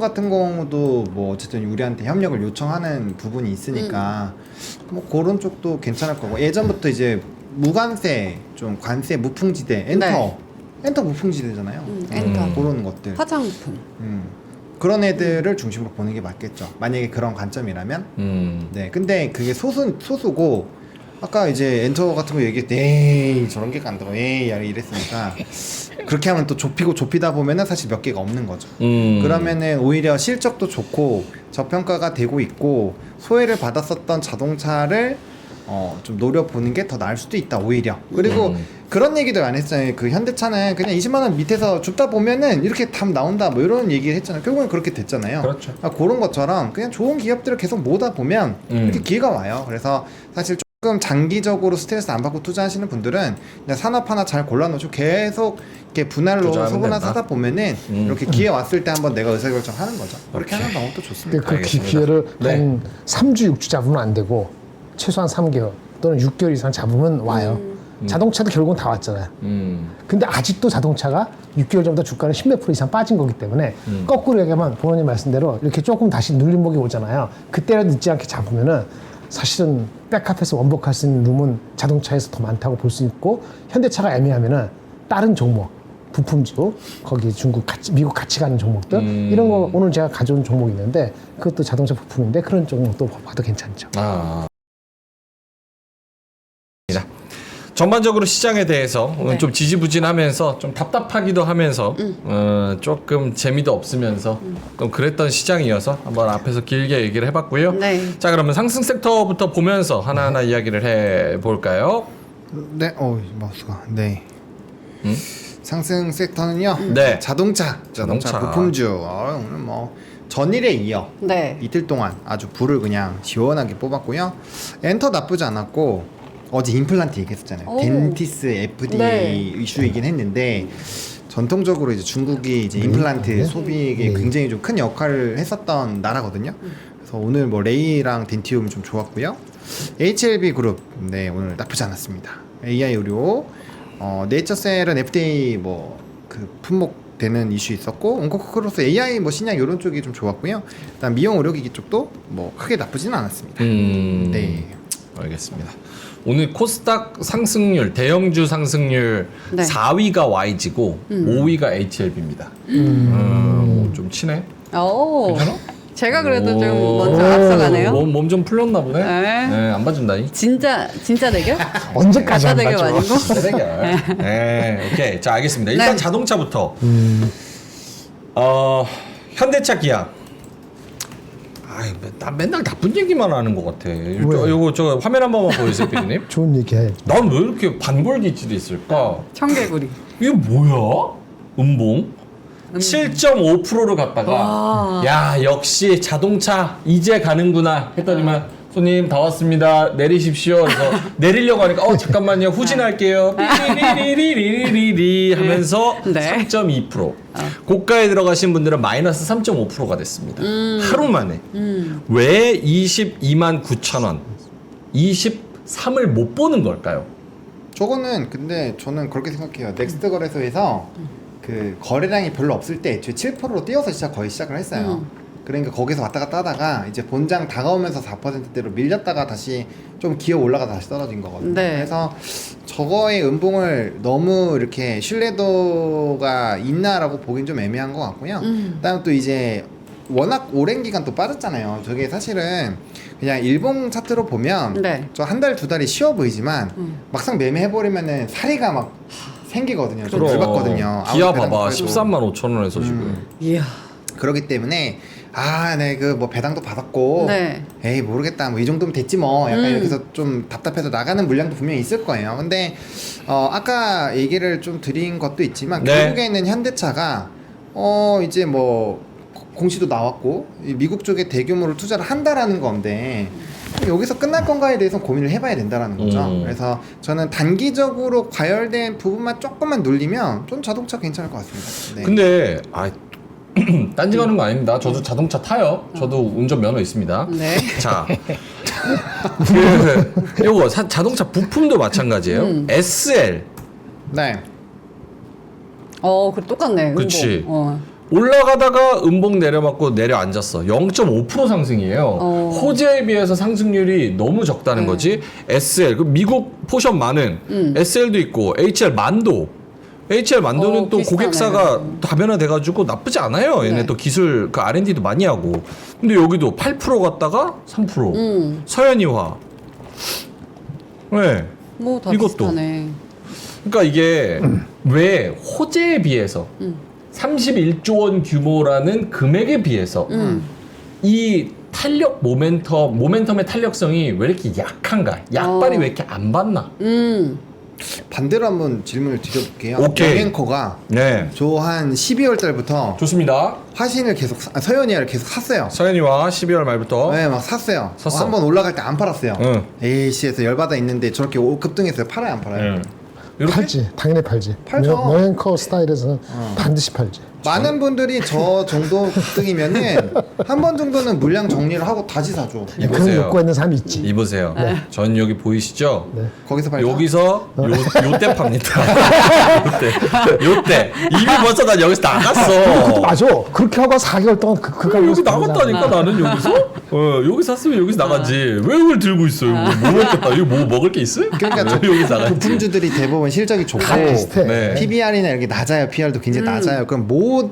같은 경우도 뭐 어쨌든 우리한테 협력을 요청하는 부분이 있으니까 뭐 그런 쪽도 괜찮을 거고, 예전부터 이제 무관세 좀 관세 무풍지대 엔터 무풍지대잖아요. 엔터. 그런 것들. 화장품. 그런 애들을 중심으로 보는 게 맞겠죠. 만약에 그런 관점이라면. 네. 근데 그게 소수고, 아까 이제 엔터 같은 거 얘기할 때, 에이, 저런 게 간다고, 에이, 이랬으니까. 그렇게 하면 또 좁히다 보면은 사실 몇 개가 없는 거죠. 그러면은 오히려 실적도 좋고, 저평가가 되고 있고, 소외를 받았었던 자동차를 좀 노려보는 게 더 나을 수도 있다, 오히려. 그리고 그런 얘기도 안 했잖아요. 그 현대차는 그냥 20만원 밑에서 줍다 보면은 이렇게 답 나온다, 뭐 이런 얘기를 했잖아요. 결국엔 그렇게 됐잖아요. 그렇죠. 그런 것처럼 그냥 좋은 기업들을 계속 모다 보면 이렇게 기회가 와요. 그래서 사실 조금 장기적으로 스트레스 안 받고 투자하시는 분들은 그냥 산업 하나 잘 골라놓고 계속 이렇게 분할로 투자하면 소분화 된다. 사다 보면은 이렇게 기회 왔을 때 한번 내가 의사결정하는 거죠. 그렇게 오케이. 하는 방법도 좋습니다. 그 알겠습니다. 기회를 네. 한 3주, 6주 잡으면 안 되고 최소한 3개월 또는 6개월 이상 잡으면 와요. 자동차도 결국은 다 왔잖아요. 근데 아직도 자동차가 6개월 전부터 주가는 10몇 % 이상 빠진 거기 때문에 거꾸로 얘기하면 부모님 말씀대로 이렇게 조금 다시 눌림목이 오잖아요. 그때라도 늦지 않게 잡으면은 사실은 백합해서 원복할 수 있는 룸은 자동차에서 더 많다고 볼 수 있고, 현대차가 애매하면은 다른 종목, 부품주, 거기 중국 같이, 미국 같이 가는 종목들 이런 거 오늘 제가 가져온 종목이 있는데 그것도 자동차 부품인데 그런 종목도 봐도 괜찮죠. 전반적으로 시장에 대해서 네. 좀 지지부진하면서 좀 답답하기도 하면서 조금 재미도 없으면서 좀 그랬던 시장이어서 한번 앞에서 길게 얘기를 해봤고요. 네. 자, 그러면 상승 섹터부터 보면서 하나하나 이야기를 해볼까요? 네, 마우스가. 네. 상승 섹터는요. 네. 자동차 자동차. 부품주. 오늘 뭐 전일에 이어 네. 이틀 동안 아주 불을 그냥 시원하게 뽑았고요. 엔터 나쁘지 않았고, 어제 임플란트 얘기했었잖아요. 오. 덴티스 FDA 네. 이슈이긴 했는데, 전통적으로 이제 중국이 이제 임플란트 소비에 굉장히 좀 큰 역할을 했었던 나라거든요. 그래서 오늘 뭐 레이랑 덴티움 좀 좋았고요. HLB 그룹, 네, 오늘 나쁘지 않았습니다. AI 의료, 네이처셀은 FDA 뭐 그 품목 되는 이슈 있었고, 온코크로스 AI 뭐 신약 이런 쪽이 좀 좋았고요. 그다음 미용 의료기기 쪽도 뭐 크게 나쁘지는 않았습니다. 네. 알겠습니다. 오늘 코스닥 상승률, 대형주 상승률 네. 4위가 YG고 5위가 HLB입니다. 좀 치네. 오. 괜찮아? 제가 그래도 좀 오. 먼저 앞서가네요. 몸 좀 풀렸나 보네. 네. 네, 안 봐준다니. 진짜 대결? 언제까지 가짜 안 대결 가죠? 아니고? 대결. 네, 오케이. 자, 알겠습니다. 일단 네. 자동차부터. 현대차, 기아. 나 맨날 나쁜 얘기만 하는 것 같아. 저 화면 한 번만 보여주세요, 피디님. 좋은 얘기 해. 난 왜 이렇게 반골기질이 있을까? 청개구리. 이게 뭐야? 음봉? 7.5%를 갔다가 야, 역시 자동차 이제 가는구나 했더니만 손님 다 왔습니다. 내리십시오. 그래서 내리려고 하니까 잠깐만요. 후진할게요. 삐리리리리리리 하면서 네. 3.2%. 고가에 들어가신 분들은 마이너스 3.5%가 됐습니다. 하루 만에. 왜 22만 9천 원, 23을 못 보는 걸까요? 저거는 근데 저는 그렇게 생각해요. 넥스트 거래소에서 그 거래량이 별로 없을 때 애초에 7%로 뛰어서 거의 시작을 했어요. 그러니까 거기서 왔다 갔다 하다가 이제 본장 다가오면서 4%대로 밀렸다가 다시 좀 기어 올라가 다시 떨어진 거거든요. 네. 그래서 저거의 음봉을 너무 이렇게 신뢰도가 있나라고 보긴 좀 애매한 것 같고요. 그다음에 또 이제 워낙 오랜 기간 또 빠졌잖아요. 저게 사실은 그냥 일봉 차트로 보면 네. 저 한 달 두 달이 쉬워 보이지만 막상 매매해버리면은 사리가 막 생기거든요. 좀 그럼. 늙었거든요. 기아 아웃 봐봐. 배당도 13만 5천 원에서 지금. 이야. 그러기 때문에 네 그 뭐 배당도 받았고 네. 에이 모르겠다 뭐 이 정도면 됐지 뭐 약간 이렇게 해서 좀 답답해서 나가는 물량도 분명히 있을 거예요. 근데 아까 얘기를 좀 드린 것도 있지만 네. 결국에는 현대차가 이제 뭐 공시도 나왔고 미국 쪽에 대규모로 투자를 한다라는 건데 여기서 끝날 건가에 대해서 고민을 해봐야 된다라는 거죠. 그래서 저는 단기적으로 과열된 부분만 조금만 눌리면 좀 자동차 괜찮을 것 같습니다. 네. 근데 딴지 가는 거 아닙니다. 저도 자동차 타요. 저도 운전면허 있습니다. 네. 자, 요거 자동차 부품도 마찬가지예요. SL 네. 그 똑같네. 그치. 음봉. 올라가다가 음봉 내려맞고 내려앉았어. 0.5% 상승이에요. 호재에 비해서 상승률이 너무 적다는 거지. SL, 그 미국 포션 많은 SL도 있고 HL 만도. HL 만도는 또 비슷하네. 고객사가 다변화돼가지고 나쁘지 않아요. 얘네 네. 또 기술 그 R&D도 많이 하고. 근데 여기도 8% 갔다가 3%. 서현이화. 네. 뭐다 이것도. 비슷하네. 그러니까 이게 왜 호재에 비해서 31조 원 규모라는 금액에 비해서 이 탄력 모멘텀의 탄력성이 왜 이렇게 약한가? 약발이 왜 이렇게 안 받나? 반대로 한번 질문을 드려볼게요. 오케이. 영앵커가 네. 저 한 12월 달부터 좋습니다. 화신을 계속 서현이를 계속 샀어요. 서현이와 12월 말부터 네, 막 샀어요. 샀어. 한번 올라갈 때 안 팔았어요. 응. 에이씨에서 열받아 있는데 저렇게 급등했어요. 팔아요, 안 팔아요? 네. 이렇게? 팔지. 당연히 팔지. 팔죠. 명앵커 스타일에서는 반드시 팔지. 많은 분들이 저 정도 급등이면은 한 번 정도는 물량 정리를 하고 다시 사죠. 그런 거 이보세요. 갖고 있는 사람이 있지. 이보세요. 전 여기 보이시죠? 네. 거기서 팔죠. 여기서 요때 팝니다. 요때 이미 벌써 난 여기서 그것도 나갔어. 맞아. 그렇게 하고 4개월 동안 그 여기 가격에서 나갔다니까 나는 여기서. 여기 샀으면 여기서 나가지. 왜 이걸 들고 있어요? 뭐 먹겠다. 이거 뭐 먹을 게 있어요? 그러니까 왜 여기서 나가지? 부품주들이 대부분 실적이 좋고 다 비슷해. 네. PBR이나 이렇게 낮아요. PR도 굉장히 낮아요. 그럼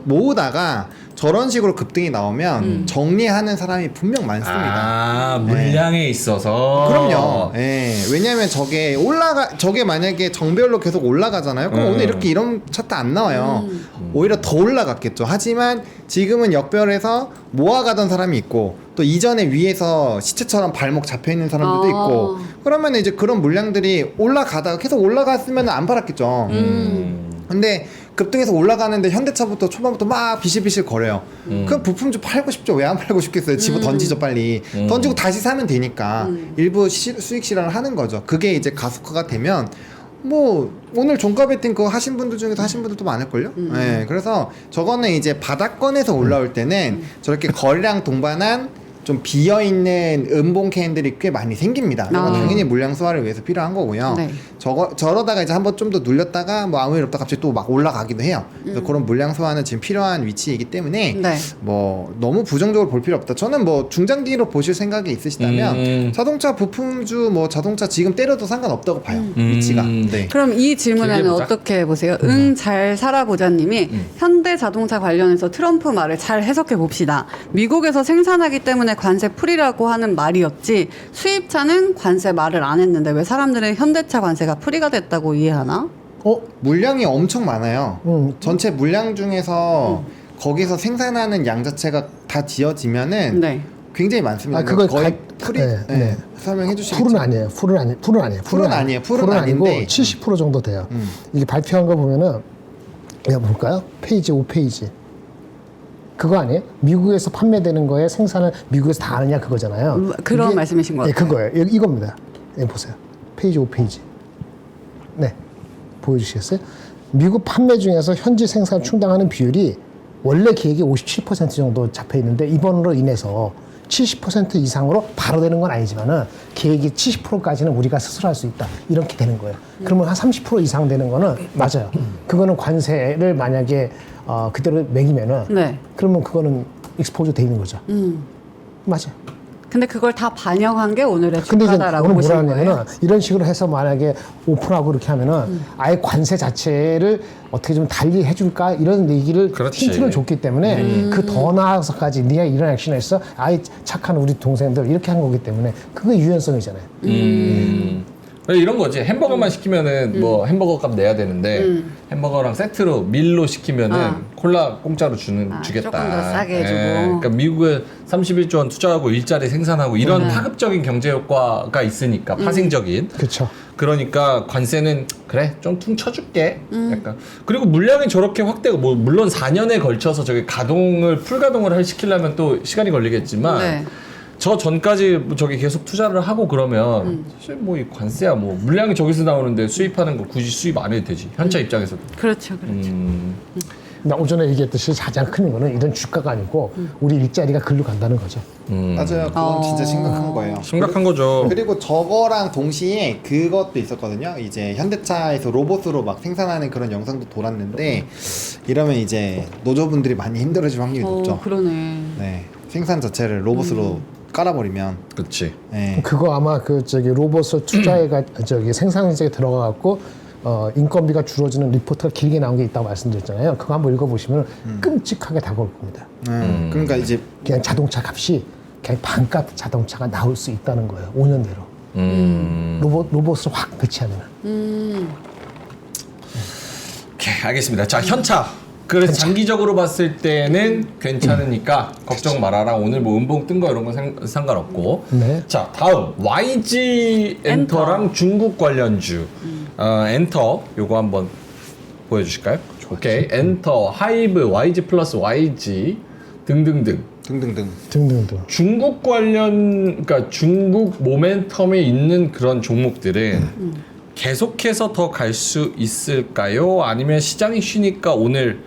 모으다가 저런 식으로 급등이 나오면 정리하는 사람이 분명 많습니다. 물량에 있어서. 그럼요. 예. 왜냐하면 저게 만약에 정별로 계속 올라가잖아요. 그럼 오늘 이렇게 이런 차트 안 나와요. 오히려 더 올라갔겠죠. 하지만 지금은 역별해서 모아가던 사람이 있고 또 이전에 위에서 시체처럼 발목 잡혀 있는 사람들도 있고 그러면 이제 그런 물량들이 올라가다가 계속 올라갔으면 안 팔았겠죠. 근데 급등해서 올라가는데 현대차부터 초반부터 막 비실비실 거려요. 그럼 부품 좀 팔고 싶죠. 왜 안 팔고 싶겠어요. 집어 던지죠 빨리. 던지고 다시 사면 되니까 일부 수익 실현을 하는 거죠. 그게 이제 가속화가 되면 뭐 오늘 종가 베팅 그거 하신 분들 중에서 하신 분들도 많을걸요. 네, 그래서 저거는 이제 바닥권에서 올라올 때는 저렇게 거래량 동반한 좀 비어있는 음봉 캔들이 꽤 많이 생깁니다. 그건 당연히 물량 소화를 위해서 필요한 거고요. 네. 저러다가 이제 한번 좀 더 눌렸다가 뭐 아무 일 없다 갑자기 또 막 올라가기도 해요. 그래서 그런 물량 소화는 지금 필요한 위치이기 때문에 네. 뭐 너무 부정적으로 볼 필요 없다. 저는 뭐 중장기로 보실 생각이 있으시다면 자동차 부품주 뭐 자동차 지금 때려도 상관없다고 봐요. 위치가. 네. 그럼 이 질문에는 길게 보자. 어떻게 보세요? 잘 살아보자님이 현대 자동차 관련해서 트럼프 말을 잘 해석해 봅시다. 미국에서 생산하기 때문에 관세 풀이라고 하는 말이었지 수입차는 관세 말을 안 했는데 왜 사람들은 현대차 관세가 풀이가 됐다고 이해하나? 물량이 엄청 많아요. 전체 물량 중에서 거기서 생산하는 양 자체가 다 지어지면은 네. 굉장히 많습니다. 아, 그걸 거의 풀이 네. 설명해 주시겠죠. 풀은 아니에요. 풀은 아니에요. 풀은 아니에요. 풀은 아니고 아닌데. 70% 정도 돼요. 이게 발표한 거 보면은 이거 볼까요? 페이지 5페이지. 그거 아니에요? 미국에서 판매되는 거에 생산을 미국에서 다 하느냐 그거잖아요. 그런 이게- 말씀이신 것 예, 같아요. 그거예요. 이겁니다. 예, 보세요. 페이지 5페이지. 네, 보여주시겠어요? 미국 판매 중에서 현지 생산 충당하는 비율이 원래 계획이 57% 정도 잡혀 있는데 이번으로 인해서 70% 이상으로 바로 되는 건 아니지만은 계획이 70%까지는 우리가 스스로 할 수 있다 이렇게 되는 거예요. 그러면 한 30% 이상 되는 거는 맞아요. 그거는 관세를 만약에 그대로 매기면은 네. 그러면 그거는 익스포즈 돼 있는 거죠. 맞아요. 근데 그걸 다 반영한 게 오늘의 근데 이제 주가다라고 오늘 뭐라 보시는 거예요? 하냐면은 이런 식으로 해서 만약에 오픈하고 이렇게 하면은 아예 관세 자체를 어떻게 좀 달리 해줄까 이런 얘기를 그렇지. 힌트를 줬기 때문에 그 더 나아서까지 네가 이런 액션에서 아예 착한 우리 동생들 이렇게 한 거기 때문에 그게 유연성이잖아요. 이런 거지. 햄버거만 시키면은 뭐 햄버거 값 내야 되는데 햄버거랑 세트로 밀로 시키면은 콜라 공짜로 주겠다. 조금 더 싸게 해주고. 그러니까 미국에 31조 원 투자하고 일자리 생산하고 이런 파급적인 경제 효과가 있으니까 파생적인. 그렇죠. 그러니까 관세는 그래 좀 퉁 쳐줄게. 약간 그리고 물량이 저렇게 확대가 뭐 물론 4년에 걸쳐서 저게 가동을 풀가동을 시키려면 또 시간이 걸리겠지만. 네. 저 전까지 뭐 저기 계속 투자를 하고 그러면 사실 뭐 이 관세야 뭐 물량이 저기서 나오는데 수입하는 거 굳이 수입 안 해도 되지 현차 입장에서도. 그렇죠, 그렇죠. 나 오전에 얘기했듯이 가장 큰 거는 이런 주가가 아니고 우리 일자리가 글로 간다는 거죠. 맞아요. 그건 진짜 심각한 거예요. 심각한 거죠. 그리고 저거랑 동시에 그것도 있었거든요. 이제 현대차에서 로봇으로 막 생산하는 그런 영상도 돌았는데 이러면 이제 노조분들이 많이 힘들어질 확률이 높죠. 그러네. 네, 생산 자체를 로봇으로 깔아버리면. 그렇지. 네. 그거 아마 그 저기 로봇을 투자해가 저기 생산직에 들어가갖고 인건비가 줄어지는 리포트가 길게 나온 게 있다고 말씀드렸잖아요. 그거 한번 읽어보시면 끔찍하게 다가올 겁니다. 그러니까 이제 그냥 자동차 값이 그냥 반값 자동차가 나올 수 있다는 거예요. 5년 내로. 로봇을 확 배치하면. 오케이, 알겠습니다. 자, 현차. 그래서 장기적으로 봤을 때는 괜찮으니까 걱정 말아라. 오늘 뭐 음봉 뜬 거 이런 건 상관없고. 네. 자, 다음 YG 엔터랑 중국 관련주. 엔터 요거 한번 보여주실까요? 오케이. 엔터, 하이브, YG 플러스 YG 등등등. 등등등. 중국 관련, 그러니까 중국 모멘텀에 있는 그런 종목들은 계속해서 더 갈 수 있을까요? 아니면 시장이 쉬니까 오늘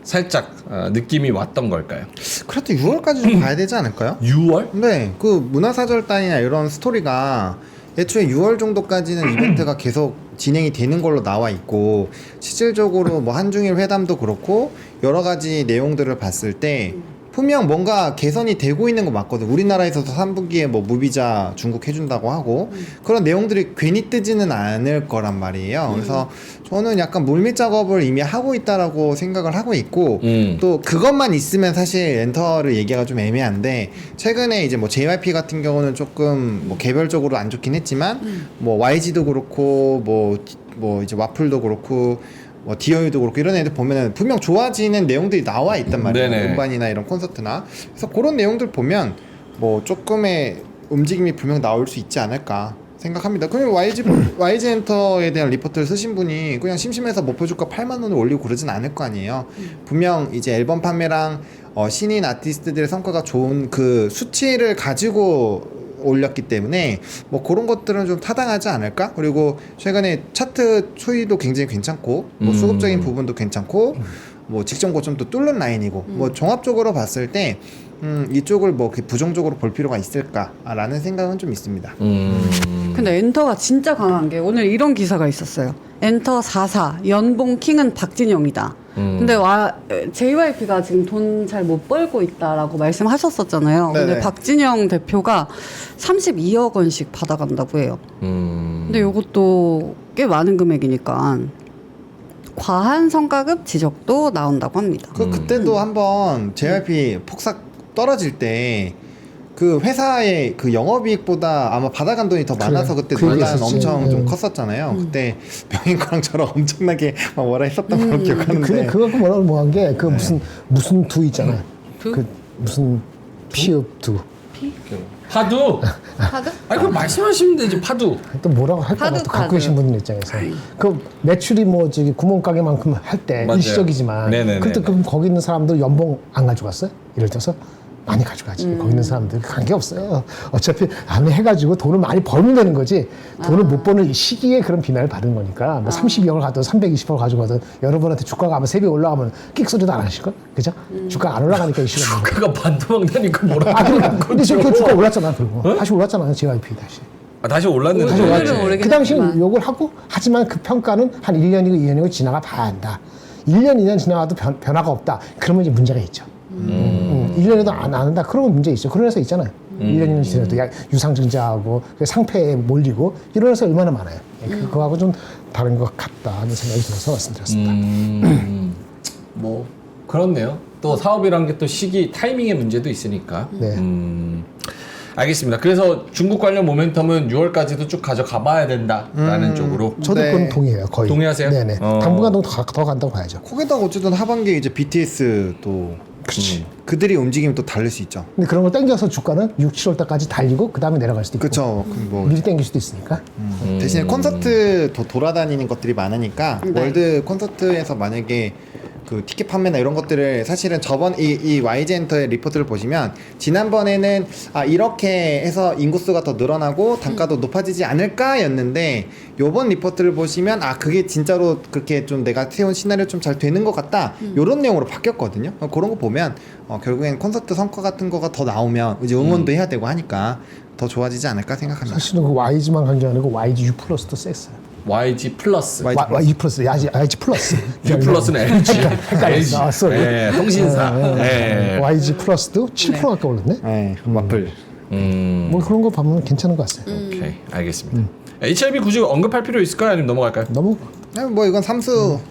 살짝 느낌이 왔던 걸까요? 그래도 6월까지 좀 봐야 되지 않을까요? 6월? 네, 그 문화사절단이나 이런 스토리가 애초에 6월 정도까지는 이벤트가 계속 진행이 되는 걸로 나와 있고 실질적으로 뭐 한중일 회담도 그렇고 여러 가지 내용들을 봤을 때 분명 뭔가 개선이 되고 있는 거 맞거든. 우리나라에서도 3분기에 뭐 무비자 중국 해준다고 하고 그런 내용들이 괜히 뜨지는 않을 거란 말이에요. 그래서 저는 약간 물밑 작업을 이미 하고 있다라고 생각을 하고 있고 또 그것만 있으면 사실 엔터를 얘기가 좀 애매한데 최근에 이제 뭐 JYP 같은 경우는 조금 뭐 개별적으로 안 좋긴 했지만 뭐 YG도 그렇고 뭐 이제 와플도 그렇고 뭐 디어유도 그렇고 이런 애들 보면은 분명 좋아지는 내용들이 나와 있단 말이에요. 네네. 음반이나 이런 콘서트나. 그래서 그런 내용들 보면 뭐 조금의 움직임이 분명 나올 수 있지 않을까 생각합니다. 그럼 YG 엔터에 대한 리포트를 쓰신 분이 그냥 심심해서 목표주가 8만 원을 올리고 그러진 않을 거 아니에요. 분명 이제 앨범 판매랑 신인 아티스트들의 성과가 좋은 그 수치를 가지고 올렸기 때문에 뭐 그런 것들은 좀 타당하지 않을까? 그리고 최근에 차트 추이도 굉장히 괜찮고 뭐 수급적인 부분도 괜찮고 뭐 직전 고점도 뚫는 라인이고 뭐 종합적으로 봤을 때 이쪽을 뭐 부정적으로 볼 필요가 있을까라는 생각은 좀 있습니다. 근데 엔터가 진짜 강한 게 오늘 이런 기사가 있었어요. 엔터 44 연봉 킹은 박진영이다. 근데 JYP가 지금 돈 잘 못 벌고 있다라고 말씀하셨었잖아요. 네네. 근데 박진영 대표가 32억 원씩 받아간다고 해요. 근데 이것도 꽤 많은 금액이니까 과한 성과급 지적도 나온다고 합니다. 그때도 한번 JYP 폭삭 떨어질 때 그 회사의 그 영업이익보다 아마 받아간 돈이 더 많아서 그때 그 논란 얘기했었지. 엄청 좀 컸었잖아요. 그때 병인거랑처럼 엄청나게 막 뭐라 했었던 걸로 기억하는데. 근데 그거 뭐한 게 그 무슨 두 있잖아요. 두? 그 무슨 피읍 두. GIP? 파두. 하드? 아니 그럼 말씀하시면 되지 파두. 또 뭐라고 할까 봐 카드, 또 갖고 카드. 계신 분들 입장에서 그 매출이 뭐 저기 구멍가게만큼 할 때 맞아요. 일시적이지만 네네네네. 그때 그럼 거기 있는 사람들 연봉 안 가져갔어요? 예를 들어서 많이 가져가지. 거기 있는 사람들 관계 없어요. 어차피 안 해가지고 돈을 많이 벌면 되는 거지. 돈을 못 버는 시기에 그런 비난을 받은 거니까 뭐 32억을 가든 320억을 가져가든 여러분한테 주가가 아마 3배 올라가면 끽소리도 안 하실 걸, 그죠? 주가 안 올라가니까 이슈가 없는 거예요. 그가 반도막다니까 뭐라고. 아 그러니까 근데 지금 그 주가 올랐잖아. 그리고 다시 올랐잖아요. GIP 다시. 다시 올랐는데. 다시 오늘은 올랐지. 오르긴 그 당시는 했지만. 욕을 하고 하지만 그 평가는 한 1년이고 2년이고 지나가 봐야 한다. 1년, 2년 지나가도 변화가 없다. 그러면 이제 문제가 있죠. 1년에도 안 한다. 그러면 문제 있죠. 그런 회사 있잖아요. 1년, 2년 지나도 유상증자하고 상패에 몰리고 이런 회사 얼마나 많아요. 그거하고 좀 다른 것 같다는 생각이 들어서 말씀드렸습니다. 뭐 그렇네요. 또 사업이란 게 또 시기 타이밍의 문제도 있으니까. 네. 알겠습니다. 그래서 중국 관련 모멘텀은 6월까지도 쭉 가져가 봐야 된다라는 쪽으로. 저도 네. 그건 동의해요. 거의. 동의하세요? 네네. 당분간 더 간다고 봐야죠. 거기다가 어쨌든 하반기에 이제 BTS 또 그렇지. 그들이 움직이면 또 다를 수 있죠. 근데 그런 걸 땡겨서 주가는 6, 7월 달까지 달리고 그 다음에 내려갈 수도 있고. 그렇죠. 뭐 미리 땡길 수도 있으니까. 대신에 콘서트 더 돌아다니는 것들이 많으니까 네. 월드 콘서트에서 만약에 그 티켓 판매나 이런 것들을 사실은 저번 이 YG 엔터의 리포트를 보시면 지난번에는 이렇게 해서 인구수가 더 늘어나고 단가도 높아지지 않을까였는데 요번 리포트를 보시면 그게 진짜로 그렇게 좀 내가 세운 시나리오 좀 잘 되는 것 같다 요런 내용으로 바뀌었거든요. 그런 거 보면 결국엔 콘서트 성과 같은 거가 더 나오면 이제 응원도 해야 되고 하니까 더 좋아지지 않을까 생각합니다. 사실은 그 YG만 간 게 아니고 YG U 플러스도 셌어요. YG 플러스. YG 플러스, YG 플러스. U 플러스는 LG. 헷갈렸어. 아, sorry. 네, 통신사. 네. YG 플러스도 7% 가까이 올랐네. 네, 마플. 뭐 그런 거 보면 괜찮은 것 같아요. 오케이, 알겠습니다. HLB 굳이 언급할 필요 있을까요? 아니면 넘어갈까요? 너무 뭐 이건 삼수로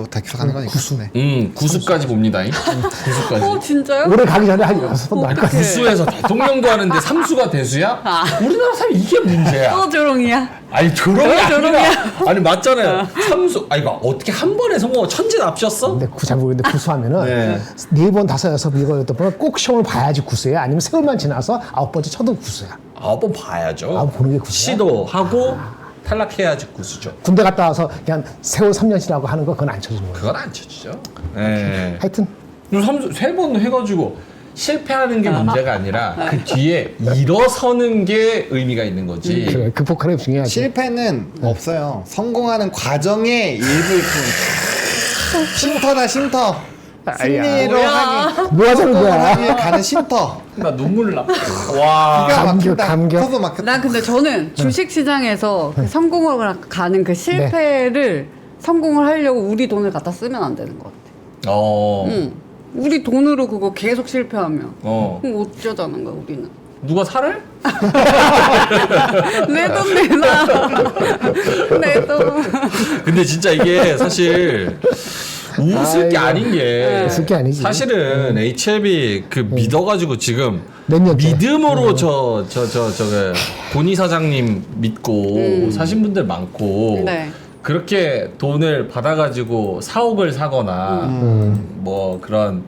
다 계속하는 거니까. 구수. 네. 구수까지 봅니다. 구수까지. 진짜요? 올해 가기 전에 한 6번 나올 것 같아요. 구수에서 대통령도 하는데 삼수가 대수야? 우리나라 사람 이게 문제야. 또 조롱이야. 아니 조롱이 아니라 조롱이야. 아니 맞잖아요. 삼수 이거 어떻게 한 번에 성공 천재 납셨어? 근데 잘 모르겠는데 구수하면은 네. 4번, 5, 6 이거 보면 꼭 시험을 봐야지 구수야. 아니면 세월만 지나서 9번째 쳐도 구수야. 9번 봐야죠. 보는 게 구수야. 시도하고 탈락해야지 구수죠. 군대 갔다 와서 그냥 세월 3년 지나고 하는 거 그건 안 쳐주는 거예요. 그건 안 쳐주죠. 네. 하여튼 세 번 해가지고 실패하는 게 문제가 아니라 그 뒤에 일어서는 게 의미가 있는 거지. 그래, 극복하는 게 중요하지. 실패는 없어요. 성공하는 과정의 일부일 뿐. 쉼터다 쉼터. 승리로 하기. 뭐 하자는 거야? 하기 위해 가는 쉼터. 나 눈물 나. 와. 기가 감격, 막힌다. 감격. 터도 막혔다. 난 근데 저는 주식 시장에서 그 성공을 가는 그 실패를 성공을 하려고 우리 돈을 갖다 쓰면 안 되는 것 같아. 우리 돈으로 그거 계속 실패하면 그럼 어쩌자는 거야 우리는. 누가 살을? 내 돈 내놔. 내 돈. 근데 진짜 이게 사실 웃을 게 아닌 게 웃을 게 아니지. 사실은 HLB 그 믿어가지고 지금 몇 년째. 믿음으로 저 고니 사장님 믿고 사신 분들 많고 네. 그렇게 돈을 받아가지고 사옥을 사거나 뭐 그런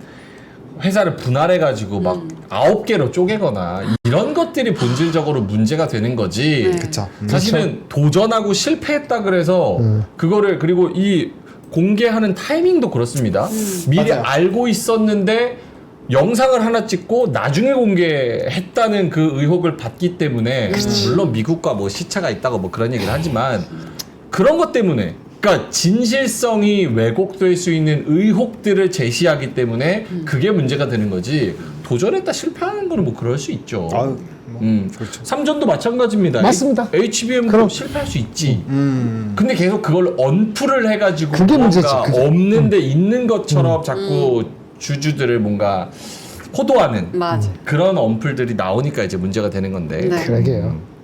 회사를 분할해가지고 막 9개로 쪼개거나 이런 것들이 본질적으로 문제가 되는 거지. 네. 그쵸. 사실은 도전하고 실패했다 그래서 그거를 그리고 이 공개하는 타이밍도 그렇습니다. 미리 맞아요. 알고 있었는데 영상을 하나 찍고 나중에 공개했다는 그 의혹을 받기 때문에 물론 미국과 뭐 시차가 있다고 뭐 그런 얘기를 하지만 그런 것 때문에 그러니까 진실성이 왜곡될 수 있는 의혹들을 제시하기 때문에 그게 문제가 되는 거지. 도전했다 실패하는 거는 뭐 그럴 수 있죠. 아유, 그렇죠. 삼전도 마찬가지입니다. 맞습니다. HBM도 그럼. 실패할 수 있지. 근데 계속 그걸 언플을 해가지고 그게 뭔가 문제지, 그죠? 없는데 있는 것처럼 자꾸 주주들을 뭔가 호도하는 맞아. 그런 언플들이 나오니까 이제 문제가 되는 건데. 네. 그러게요.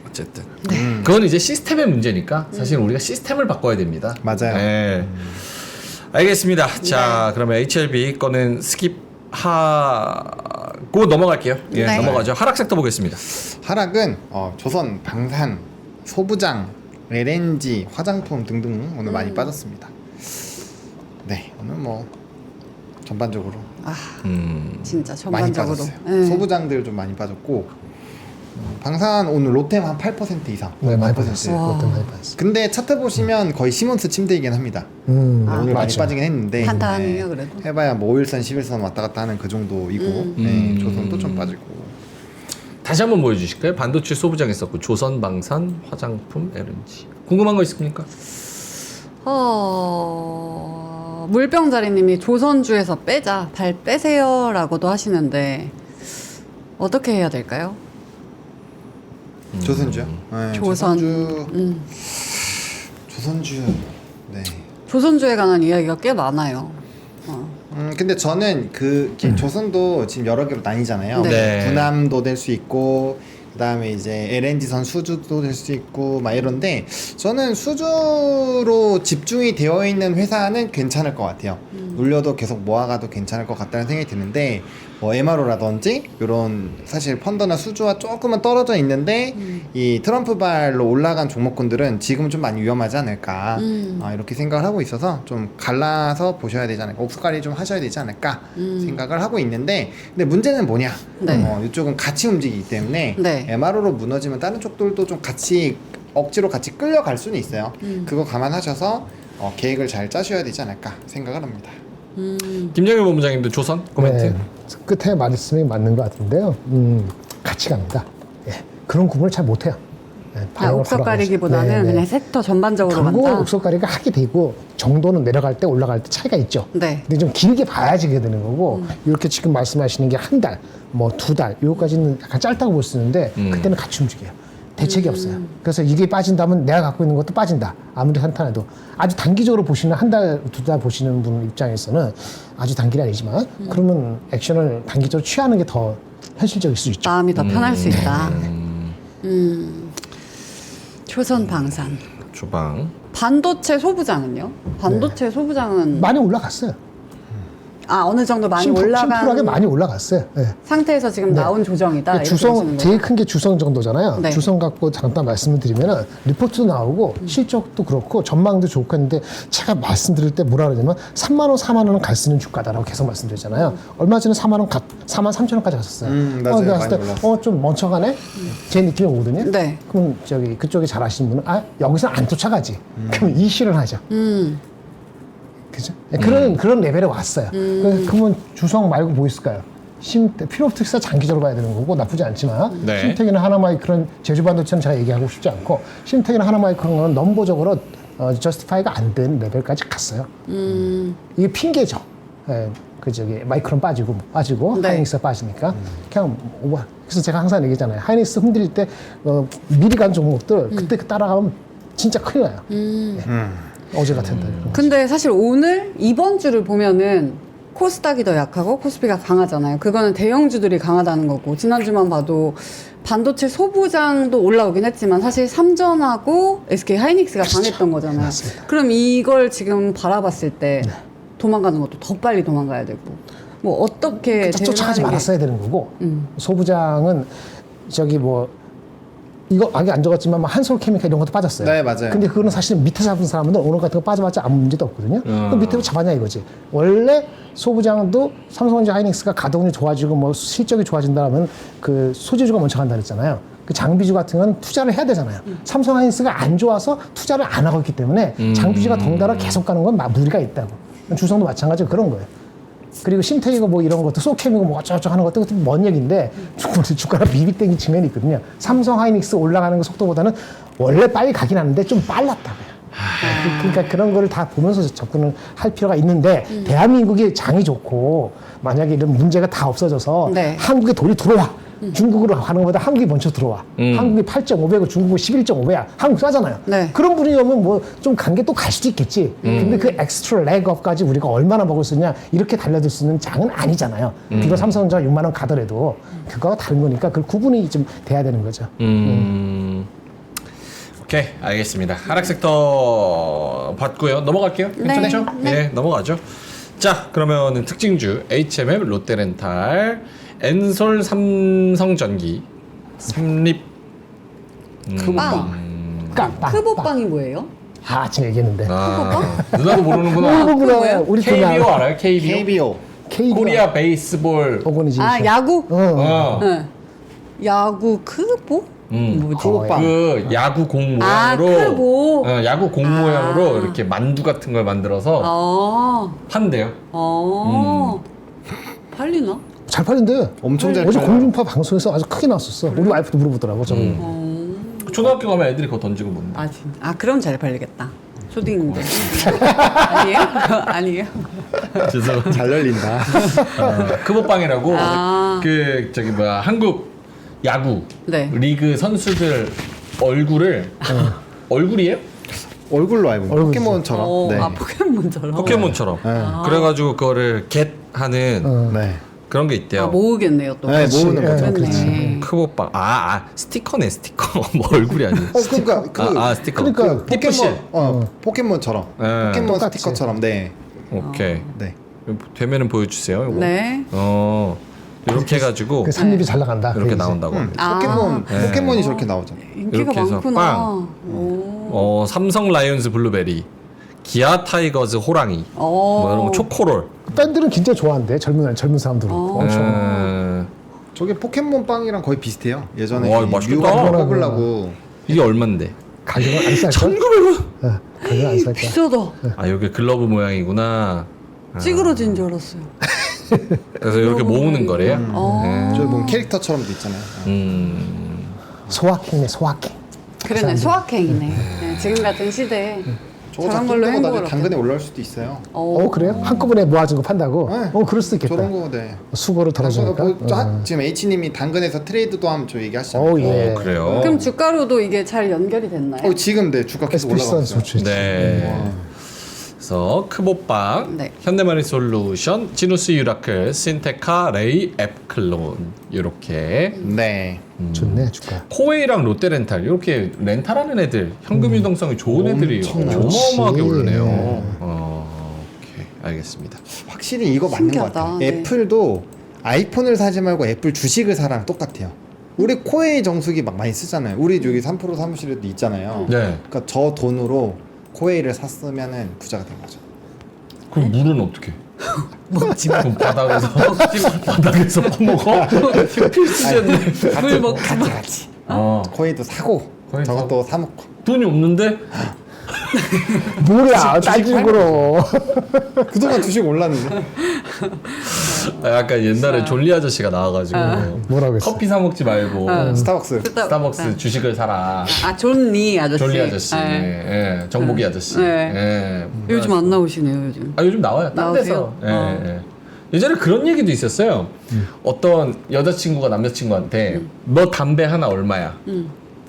어쨌든 그건 이제 시스템의 문제니까 사실 우리가 시스템을 바꿔야 됩니다. 맞아요. 네. 알겠습니다. 자, 그러면 HLB 거는 스킵하고 넘어갈게요. 예, 네. 넘어가죠. 하락 섹터 보겠습니다. 하락은 조선, 방산, 소부장, LNG, 화장품 등등 오늘 많이 빠졌습니다. 네, 오늘 뭐 전반적으로 진짜 많이 전반적으로. 빠졌어요. 네. 소부장들 좀 많이 빠졌고 방산 오늘 롯데만 한 8% 이상. 네, 많이 8%. 빠졌어요. 그것도 많이 빠졌어요. 근데 차트 보시면 거의 시몬스 침대이긴 합니다. 아, 오늘 많이 맞죠. 빠지긴 했는데 탄탄하네요, 그래도. 해봐야 뭐 5일선, 10일선 왔다 갔다 하는 그 정도이고 네, 조선도 좀 빠지고. 다시 한번 보여주실까요? 반도체 소부장 있었고 조선, 방산, 화장품, LNG. 궁금한 거 있습니까? 물병자리님이 조선주에서 빼자, 발 빼세요라고도 하시는데 어떻게 해야 될까요? 조선주요? 네, 조선. 조선주. 네. 조선주에 관한 이야기가 꽤 많아요. 근데 저는 조선도 지금 여러 개로 나뉘잖아요. 네. 군함도 될 수 있고, 그다음에 이제 LNG선 수주도 될 수 있고, 막 이런데 저는 수주로 집중이 되어 있는 회사는 괜찮을 것 같아요. 물려도 계속 모아가도 괜찮을 것 같다는 생각이 드는데, 뭐 MRO라든지 이런 사실 펀더나 수주와 조금은 떨어져 있는데 이 트럼프 발로 올라간 종목군들은 지금은 좀 많이 위험하지 않을까 이렇게 생각을 하고 있어서 좀 갈라서 보셔야 되지 않을까, 옥수가리 좀 하셔야 되지 않을까 생각을 하고 있는데, 근데 문제는 뭐냐? 네. 이쪽은 같이 움직이기 때문에 네. MRO로 무너지면 다른 쪽들도 좀 같이 억지로 같이 끌려갈 수는 있어요. 그거 감안하셔서 계획을 잘 짜셔야 되지 않을까 생각을 합니다. 김정일 본부장님도 조선 코멘트. 네, 끝에 말씀이 맞는 것 같은데요. 같이 갑니다. 예, 그런 구분을 잘 못해요. 예, 방향을 옥석 바로 가리기보다는 네, 네. 그냥 섹터 전반적으로 그리고 간다. 옥석 가리가 하게 되고 정도는 내려갈 때 올라갈 때 차이가 있죠. 네. 근데 좀 길게 봐야지 그게 되는 거고 이렇게 지금 말씀하시는 게 한 달, 뭐 2달, 요거까지는 약간 짧다고 볼 수 있는데 그때는 같이 움직여요. 대책이 없어요. 그래서 이게 빠진다면 내가 갖고 있는 것도 빠진다. 아무리 탄탄해도. 아주 단기적으로 보시는 한 달, 2달 보시는 분 입장에서는 아주 단기는 아니지만 그러면 액션을 단기적으로 취하는 게 더 현실적일 수 있죠. 마음이 더 편할 수 있다. 조선 방산. 주방. 반도체 소부장은요? 반도체 소부장은 많이 올라갔어요. 어느 정도 많이 심플하게 올라간 많이 올라갔어요. 네. 상태에서 지금 나온 조정이다. 이렇게 주성 보시는 제일 거예요? 큰 게 주성 정도잖아요. 네. 주성 갖고 잠깐 말씀을 드리면은 리포트도 나오고 실적도 그렇고 전망도 좋고 했는데 제가 말씀드릴 때 뭐라 그러냐면 3만 원, 4만 원은 갈 수 있는 주가다라고 계속 말씀드렸잖아요. 얼마 전에 4만 원, 4만 3천 원까지 갔었어요. 맞아요. 그랬을 때 많이 올랐어요. 좀 멈춰가네. 제 느낌이 오거든요. 네. 그럼 그쪽에 잘 아시는 분은 여기서 안 쫓아가지. 그럼 이슈를 하죠. 그죠? 그런 레벨에 왔어요. 그러면 주성 말고 뭐 있을까요? 필요옵틱스가 장기적으로 봐야 되는 거고 나쁘지 않지만 네. 심텍이나 하나마이크론 제주반도체는 제가 얘기하고 싶지 않고 심텍이나 하나마이크론은 넘보적으로 저스티파이가 안 된 레벨까지 갔어요. 이게 핑계죠. 마이크론 빠지고 네. 하이닉스가 빠지니까 그냥 오버. 그래서 제가 항상 얘기잖아요. 하이닉스 흔들릴 때 미리 간 종목들 그때 따라가면 진짜 큰일 나요. 어제 같은 날. 근데 사실 오늘 이번 주를 보면은 코스닥이 더 약하고 코스피가 강하잖아요. 그거는 대형주들이 강하다는 거고, 지난주만 봐도 반도체 소부장도 올라오긴 했지만 사실 삼전하고 SK 하이닉스가 강했던 거잖아요. 맞습니다. 그럼 이걸 지금 바라봤을 때 도망가는 것도 더 빨리 도망가야 되고, 뭐 어떻게 쫓아가지 대응하는 게- 말았어야 되는 거고 소부장은 이거 아직 안 적었지만 한솔케미칼 이런 것도 빠졌어요. 네, 맞아요. 근데 그거는 사실 밑에 잡은 사람은 오늘 같은 거 빠져봤자 아무 문제도 없거든요. 그럼 밑에 잡았냐 이거지. 원래 소부장도 삼성전자 하이닉스가 가동이 좋아지고 뭐 실적이 좋아진다면 그 소재주가 먼저 간다 그랬잖아요. 그 장비주 같은 건 투자를 해야 되잖아요. 삼성 하이닉스가 안 좋아서 투자를 안 하고 있기 때문에 장비주가 덩달아 계속 가는 건 무리가 있다고. 주성도 마찬가지로 그런 거예요. 그리고 심텍이고 뭐 이런 것도 소캠이고 뭐 어쩌고저쩌고 하는 것도 그것도 먼 얘기인데 주가가 비빅땡이 측면이 있거든요. 삼성 하이닉스 올라가는 그 속도보다는 원래 빨리 가긴 하는데 좀 빨랐다고요. 그러니까 그런 거를 다 보면서 접근을 할 필요가 있는데 대한민국이 장이 좋고 만약에 이런 문제가 다 없어져서 네. 한국에 돈이 들어와. 중국으로 가는 것보다 한국이 먼저 들어와. 한국이 8.5배고 중국은 11.5배야. 한국 싸잖아요. 네. 그런 분위기 오면 뭐 좀 간 게 또 갈 수도 있겠지. 근데 그 엑스트라 레그업까지 우리가 얼마나 먹을 수 있냐 이렇게 달려들 수 있는 장은 아니잖아요. 비록 삼성전자 6만 원 가더라도 그거와 다른 거니까 그 구분이 좀 돼야 되는 거죠. 오케이, 알겠습니다. 하락 섹터 봤고요. 넘어갈게요. 괜찮죠? 네. 넘어가죠. 자, 그러면 특징주 HMM, 롯데렌탈, 엔솔, 삼성전기, 삼립, 빵. 크보빵이 뭐예요? 지금 얘기했는데. 누나도 모르는구나. 우리 KBO 알아요? KBO? KBO. K리그 코리아 베이스볼. 오거니제이션. 아 야구? 어. 네. 야구 크보? 뭐지? 크보빵. 그 야구 공 아, 모양으로 크보. 야구 공 모양으로 이렇게 만두 같은 걸 만들어서 판대요. 팔리나? 잘 팔린대. 엄청 잘 어제 팔려요. 공중파 방송에서 아주 크게 나왔었어. 우리 와이프도 물어보더라고. 저는. 초등학교 가면 애들이 그거 던지고 뭔데. 아 진짜. 아 그럼 잘 팔리겠다. 초딩인데. 아니에요? 아니에요? 죄송합니다. 잘 열린다. 크보빵이라고 아. 그 저기 뭐야 한국 야구 네. 리그 선수들 얼굴을 얼굴이에요? 얼굴로 알고 얼굴이죠. 포켓몬처럼. 네. 아 포켓몬처럼. 포켓몬처럼. 그래가지고 그거를 겟 하는 네. 그런 게 있대요. 아 모으겠네요 또. 네, 모으는 거죠. 그렇네. 그렇지. 크보빵. 스티커네 스티커. 뭐 얼굴이 아니에요. 그러니까 그 스티커. 그러니까 띠푸실. 포켓몬처럼. 네. 포켓몬 똑같이. 스티커처럼. 네. 오케이. 네. 되면은 보여주세요. 이거. 네. 이렇게 해가지고 그 산입이 잘 나간다. 이렇게 그게 이제. 나온다고 합니다. 포켓몬이 저렇게 나오잖아. 인기가 이렇게 해서 많구나. 빵. 오. 삼성 라이온즈 블루베리, 기아 타이거즈 호랑이, 뭐 이런 거 초코롤. 팬들은 진짜 좋아한대. 젊은 사람들은 엄청. 저게 포켓몬 빵이랑 거의 비슷해요. 예전에 와, 맛있겠다. 뮤가 뽑으려고. 이게 얼만데? 가격은 안 쌀 걸? 1,900원. 가격은 안 쌀 걸. 비싸다. 여기 글러브 모양이구나. 찌그러진 줄 알았어요. 그래서 이렇게 모으는 거래요. 저기 보면 캐릭터처럼도 있잖아요. 소확행이네 소확행. 그러네 소확행이네. 네, 지금 같은 시대에 저거 다 저런 걸로 뜯고 나중에 행복을 당근에 올라올 수도 있어요. 그래요? 한꺼번에 모아준 거 판다고? 네. 그럴 수도 있겠다. 저런 거 네. 수고를 덜어주니까. 지금 H님이 당근에서 트레이드도 하면 저 얘기하시잖아요. 예. 그래요. 그럼 주가로도 이게 잘 연결이 됐나요? 지금 네 주가 계속 비싼 올라가고 있어요. 소치. 네. 그래서 크보빵, 네. 현대마린 솔루션, 지누스 유라클, 신테카, 레이, 앱클론 이렇게 네. 좋네 주가. 코웨이랑 롯데렌탈 이렇게 렌탈하는 애들 현금 유동성이 좋은 애들이 어마어마하게 좋지. 오르네요. 오케이 알겠습니다. 확실히 이거 맞는 것 신기하다. 같아요. 네. 애플도 아이폰을 사지 말고 애플 주식을 사랑 똑같아요. 우리 코웨이 정수기 막 많이 쓰잖아요. 우리 여기 3프로 사무실에도 있잖아요. 네. 그러니까 저 돈으로 코웨이를 샀으면은 부자가 된 거죠. 그럼 물은 어떻게? 그럼 바닥에서 퍼먹어? 필수였네. 물 먹고 같이. 코웨이도 사고 코웨이 저것도 사 먹고. 돈이 없는데? 뭐야 따지고로. 그동안 주식 올랐는데. 약간 옛날에 졸리 아저씨가 나와가지고 뭐라고 했어? 커피 사 먹지 말고 스타벅스. 스타벅스 주식을 사라. 아 존니 아저씨. 졸리 아저씨, 네. 정복이 아저씨. 네. 요즘 안 나오시네요 요즘. 요즘 나와요. 딴 데서. 나오세요? 예전에 그런 얘기도 있었어요. 어떤 여자친구가 남자친구한테 너 담배 하나 얼마야?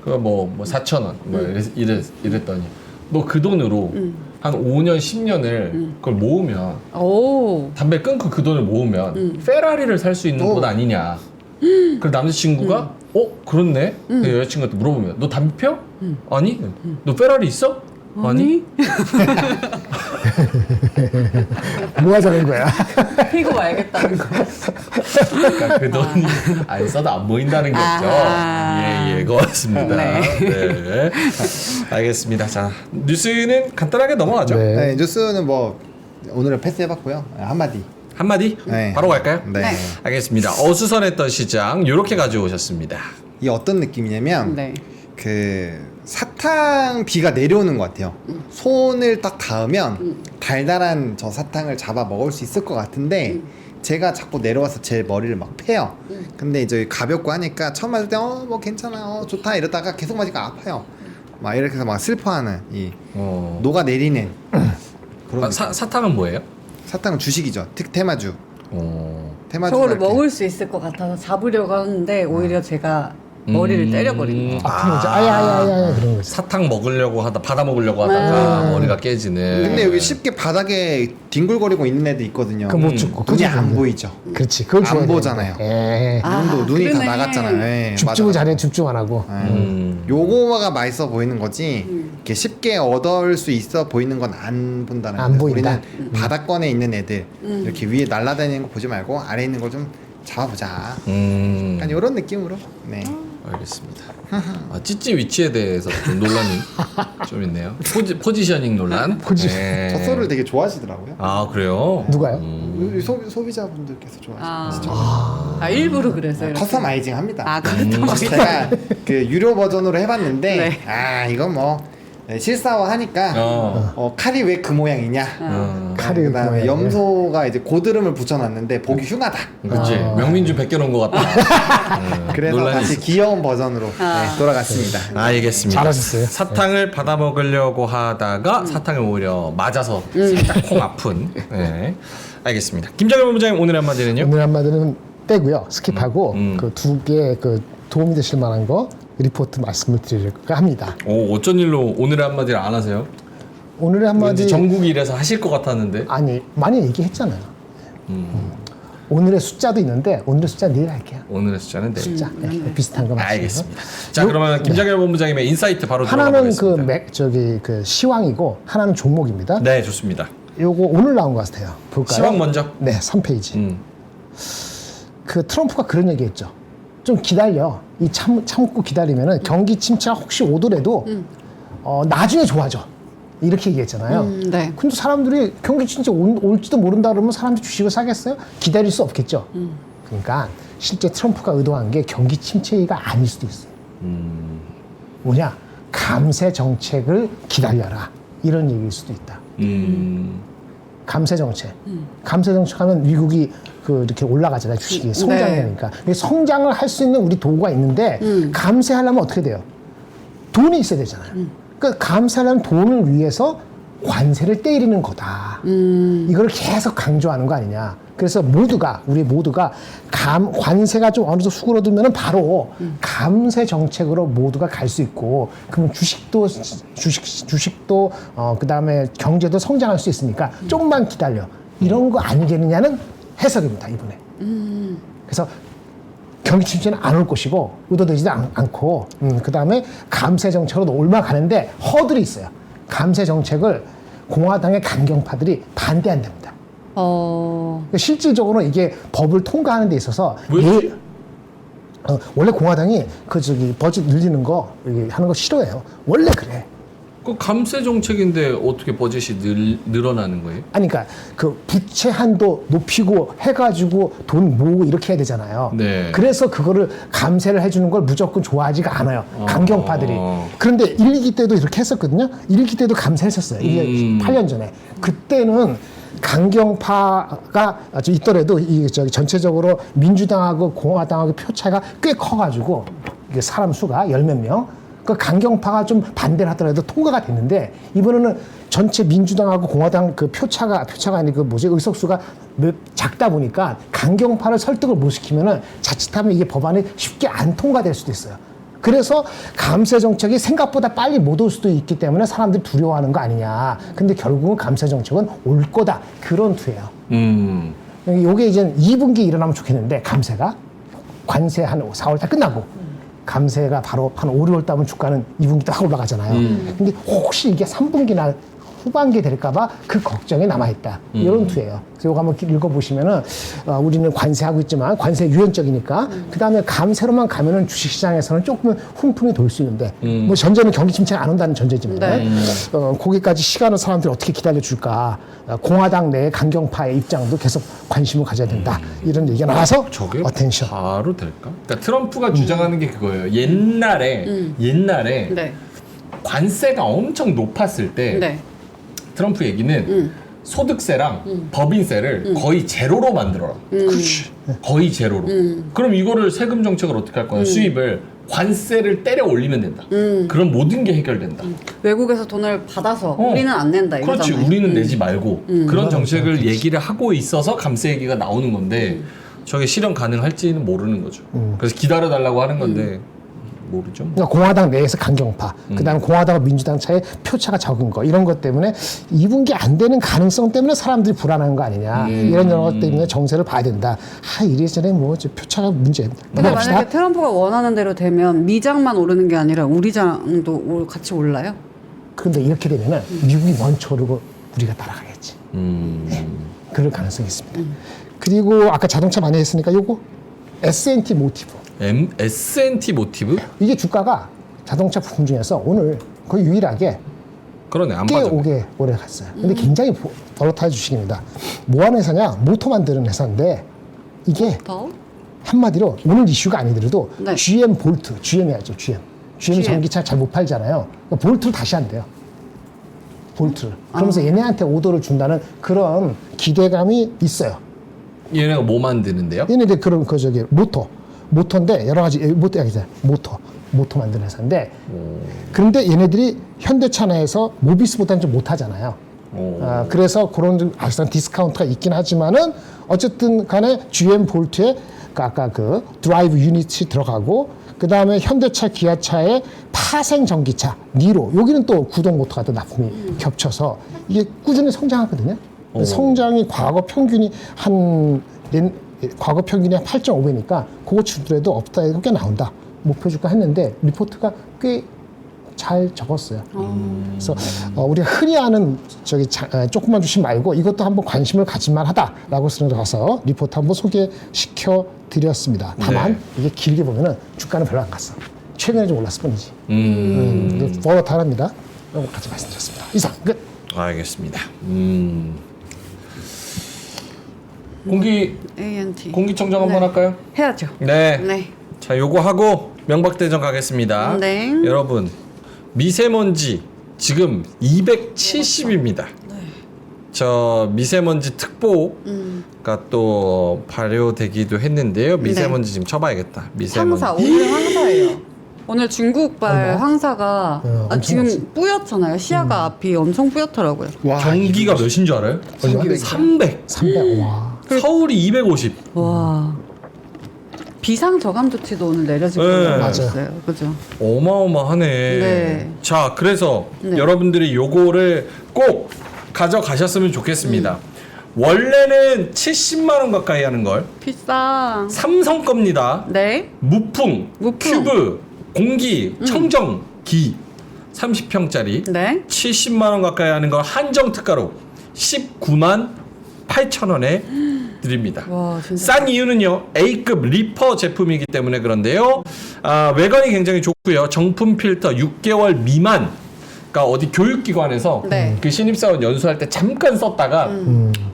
그거 뭐 4,000원 뭐 이랬더니 너 그 돈으로 한 5년 10년을 그걸 모으면 오. 담배 끊고 그 돈을 모으면 페라리를 살 수 있는 돈 아니냐. 그래서 남자친구가 그렇네. 그 여자친구한테 물어보면 너 담배 피워? 아니. 너 페라리 있어? 아니. 뭐 하자는 거야? 피고 말겠다는 거. 그러니까 그 돈이 안 써도 안 보인다는 거죠. 아하. 예, 고맙습니다. 네. 네. 알겠습니다. 자, 뉴스는 간단하게 넘어가죠. 네. 네, 뉴스는 뭐 오늘은 패스해봤고요. 한마디. 한마디? 네. 바로 갈까요? 네. 네. 알겠습니다. 어수선했던 시장 이렇게 가져오셨습니다. 이게 어떤 느낌이냐면 네. 그 사탕 비가 내려오는 것 같아요. 손을 딱 닿으면 달달한 저 사탕을 잡아 먹을 수 있을 것 같은데 제가 자꾸 내려와서 제 머리를 막 패요. 근데 이제 가볍고 하니까 처음 맞을 때 뭐 괜찮아 좋다 이러다가 계속 맞으니까 아파요. 막 이렇게 해서 막 슬퍼하는 이 녹아 내리는 그런 사탕은 뭐예요? 사탕은 주식이죠. 테마주. 테마주 저거를 먹을 수 있을 것 같아서 잡으려고 하는데 오히려 제가 머리를 때려버린 거. 아픈 거지. 아야야야야 그런 거지. 사탕 먹으려고 하다 받아 먹으려고 하다가 머리가 깨지는. 근데 여기 쉽게 바닥에 뒹굴거리고 있는 애들 있거든요. 그거 못 죽고. 눈이 안 보이죠. 그렇지. 그걸 안 줘야 보잖아요. 예. 눈이 다 그러네. 나갔잖아요. 예, 집중을 맞아. 잘해 집중 안 하고. 요거가 맛있어 보이는 거지. 이렇게 쉽게 얻을 수 있어 보이는 건 안 본다는 안 거예요. 보인다. 우리는 바닥권에 있는 애들 이렇게 위에 날아다니는 거 보지 말고 아래 있는 걸 좀 잡아보자. 약간 이런 느낌으로. 네. 알겠습니다. 찌찌 위치에 대해서 좀 논란이 좀 있네요. 포지셔닝 논란. 포지- 네. 젖소를 되게 좋아하시더라고요. 아 그래요? 누가요? 소비자분들께서 좋아하시죠. 일부러 그래서 이렇게. 커스터마이징합니다. 커스터마이징. 제가 그 유료 버전으로 해봤는데 네. 이건 뭐 실사화하니까 칼이 왜 그 모양이냐. 칼이 그다음에 그 모양이냐. 염소가 이제 고드름을 붙여놨는데 보기 흉하다. 그렇지. 명민주 베껴놓은 것 같다. 그래서 논란이 다시 있었어. 귀여운 버전으로 돌아갔습니다. 알겠습니다. 잘하셨어요. 사탕을 받아 먹으려고 하다가 사탕을 오히려 맞아서 살짝 콩 아픈. 네. 알겠습니다. 김장현 본부장님 오늘 한마디는요? 오늘 한마디는 떼고요. 스킵하고 그 두 개 그 도움이 되실 만한 거 리포트 말씀을 드릴까 합니다. 오, 어쩐 일로 오늘의 한마디를 안 하세요? 오늘의 한마디 왠지 전국이 이래서 하실 것 같았는데. 아니 많이 얘기했잖아요. 오늘의 숫자도 있는데 오늘의 숫자 내일 할게요. 오늘의 숫자는 내일. 숫자 비슷한 거 맞추세요. 알겠습니다. 자, 그러면 김장현 본부장님의 인사이트 바로 들어가 하나는 보겠습니다. 그 시황이고 하나는 종목입니다. 네, 좋습니다. 요거 오늘 나온 것 같아요. 볼까요? 시황 먼저. 네, 3페이지. 그 트럼프가 그런 얘기했죠. 좀 기다려. 이 참고 기다리면은 경기 침체가 혹시 오더라도 나중에 좋아져. 이렇게 얘기했잖아요. 네. 근데 사람들이 경기 침체 올지도 모른다 그러면 사람들이 주식을 사겠어요? 기다릴 수 없겠죠. 그러니까 실제 트럼프가 의도한 게 경기 침체가 아닐 수도 있어요. 뭐냐? 감세 정책을 기다려라. 이런 얘기일 수도 있다. 감세 정책. 감세 정책하면 미국이 이렇게 올라가잖아요. 주식이 성장하니까. 성장을 할 수 있는 우리 도구가 있는데 감세하려면 어떻게 돼요? 돈이 있어야 되잖아요. 그러니까 감세하려면 돈을 위해서 관세를 때리는 거다. 이걸 계속 강조하는 거 아니냐. 그래서 우리 모두가 관세가 좀 어느 정도 수그러들면 바로 감세 정책으로 모두가 갈 수 있고, 그러면 주식도 그다음에 경제도 성장할 수 있으니까 조금만 기다려. 이런 거 아니겠느냐는 해석입니다, 이번에. 그래서 경기 침체는 안 올 것이고 의도되지도 않고 그다음에 감세 정책으로 올라가는데 허들이 있어요. 감세 정책을 공화당의 강경파들이 반대한답니다. 실질적으로 이게 법을 통과하는 데 있어서 왜지? 원래 공화당이 버짓 늘리는 거 하는 거 싫어해요. 원래 그래. 그 감세 정책인데 어떻게 버젯이 늘어나는 거예요? 아니, 그러니까 그 부채 한도 높이고 해가지고 돈 모으고 이렇게 해야 되잖아요. 네. 그래서 그거를 감세를 해주는 걸 무조건 좋아하지가 않아요. 강경파들이. 그런데 1기 때도 이렇게 했었거든요. 1기 때도 감세했었어요. 이게 8년 전에. 그때는 강경파가 있더라도 전체적으로 민주당하고 공화당하고 표 차이가 꽤 커가지고 이게 사람 수가 10몇 명. 그 강경파가 좀 반대를 하더라도 통과가 됐는데, 이번에는 전체 민주당하고 공화당 그 표차가 아니고 의석수가 작다 보니까 강경파를 설득을 못 시키면은 자칫하면 이게 법안이 쉽게 안 통과될 수도 있어요. 그래서 감세 정책이 생각보다 빨리 못 올 수도 있기 때문에 사람들이 두려워하는 거 아니냐. 근데 결국은 감세 정책은 올 거다. 그런 투예요. 요게 이제 2분기 일어나면 좋겠는데, 감세가 관세 한 4월달 끝나고 감세가 바로 한 5, 6월 달면 주가는 2분기 딱 올라가잖아요. 근데 혹시 이게 3분기나 후반기에 될까봐 그 걱정이 남아있다. 이런 투예요. 그래서 이거 한번 읽어보시면은 우리는 관세하고 있지만 관세 유연적이니까 그 다음에 감세로만 가면은 주식시장에서는 조금은 훈풍이 돌 수 있는데 뭐 전제는 경기 침체가 안 온다는 전제지만 거기까지 시간을 사람들이 어떻게 기다려줄까. 공화당 내 강경파의 입장도 계속 관심을 가져야 된다. 이런 얘기가 나와서 저게 어텐션. 바로 될까? 그러니까 트럼프가 주장하는 게 그거예요. 옛날에 네. 관세가 엄청 높았을 때 네. 트럼프 얘기는 소득세랑 법인세를 거의 제로로 만들어라. 거의 제로로. 그럼 이거를 세금 정책을 어떻게 할 거냐? 수입을 관세를 때려 올리면 된다. 그럼 모든 게 해결된다. 외국에서 돈을 받아서 우리는 안 낸다 이거잖아요. 그렇지. 우리는 내지 말고 그런 정책을 얘기를 하고 있어서 감세 얘기가 나오는 건데 저게 실현 가능할지는 모르는 거죠. 그래서 기다려달라고 하는 건데 모르죠. 그러니까 공화당 내에서 강경파, 그다음에 공화당과 민주당 차에 표차가 적은 거, 이런 것 때문에 2분기 안 되는 가능성 때문에 사람들이 불안한 거 아니냐. 이런 여러 것 때문에 정세를 봐야 된다. 이래저래 표차가 문제. 근데 만약에 트럼프가 원하는 대로 되면 미장만 오르는 게 아니라 우리장도 같이 올라요? 그런데 이렇게 되면은 미국이 먼저 오르고 우리가 따라가겠지. 네. 그럴 가능성이 있습니다. 그리고 아까 자동차 많이 했으니까 요거 S&T 모티브. S&T 모티브? 이게 주가가 자동차 부품 중에서 오늘 거의 유일하게 그러네. 안 꽤 빠졌네. 오래 갔어요. 근데 굉장히 버러타의 주식입니다. 뭐 하는 회사냐? 모터 만드는 회사인데 이게 더? 한마디로 오늘 이슈가 아니더라도 네. GM 볼트, GM이 알죠? GM 전기차 잘 못 팔잖아요. 그러니까 볼트를 다시 한대요. 볼트를. 그러면서 얘네한테 오더를 준다는 그런 기대감이 있어요. 얘네가 뭐 만드는데요? 얘네들 그런 그 저기 모터인데 여러 가지 모터 만드는 회사인데 그런데 얘네들이 현대차 내에서 모비스보다는 좀 못하잖아요. 그래서 그런 좀 아시다시피 디스카운트가 있긴 하지만은 어쨌든 간에 GM 볼트에 아까 그 드라이브 유닛이 들어가고 그 다음에 현대차 기아차의 파생 전기차 니로 여기는 또 구동 모터가 또 납품이 ገብ쳐서 이게 꾸준히 성장하거든요. 성장이 과거 평균이 한 8.5배니까 그거 주더라도 업다에도 꽤 나온다. 목표 주가 했는데 리포트가 꽤 잘 적었어요. 그래서 우리가 흔히 아는 저기 조금만 주식 말고 이것도 한번 관심을 가질만 하다라고 들어가서 리포트 한번 소개시켜 드렸습니다. 다만 이게 길게 보면은 주가는 별로 안 갔어. 최근에 좀 올랐을 뿐이지. 버러타랍니다. 이거 같이 말씀드렸습니다. 이상 끝. 알겠습니다. ANT. 공기청정 한번 할까요? 해야죠. 네. 네. 자, 요거 하고 명박대전 가겠습니다. 네. 여러분, 미세먼지 지금 270입니다. 저 미세먼지 특보가 또 발효되기도 했는데요. 미세먼지 지금 쳐봐야겠다. 미세먼지. 황사 오늘 황사예요. 오늘 중국발 얼마? 황사가 엄청 지금 났지. 뿌옇잖아요. 시야가 앞이 엄청 뿌옇더라고요. 와, 경기가 몇인 줄 알아요? 얼마? 300. 300. 와. 서울이 250. 와. 비상 저감 조치도 오늘 내려지고 네. 있어요. 그죠? 어마어마하네. 네. 자, 그래서 네. 여러분들이 요거를 꼭 가져가셨으면 좋겠습니다. 원래는 70만 원 가까이 하는 걸 비싸. 삼성 겁니다. 네. 무풍, 무풍. 큐브, 공기, 청정, 기 30평짜리 네. 70만 원 가까이 하는 걸 한정 특가로 19만 8천 원에 드립니다. 와, 진짜. 싼 이유는요, A급 리퍼 제품이기 때문에 그런데요. 외관이 굉장히 좋고요. 정품 필터 6개월 미만. 그러니까 어디 교육기관에서 네. 그 신입사원 연수할 때 잠깐 썼다가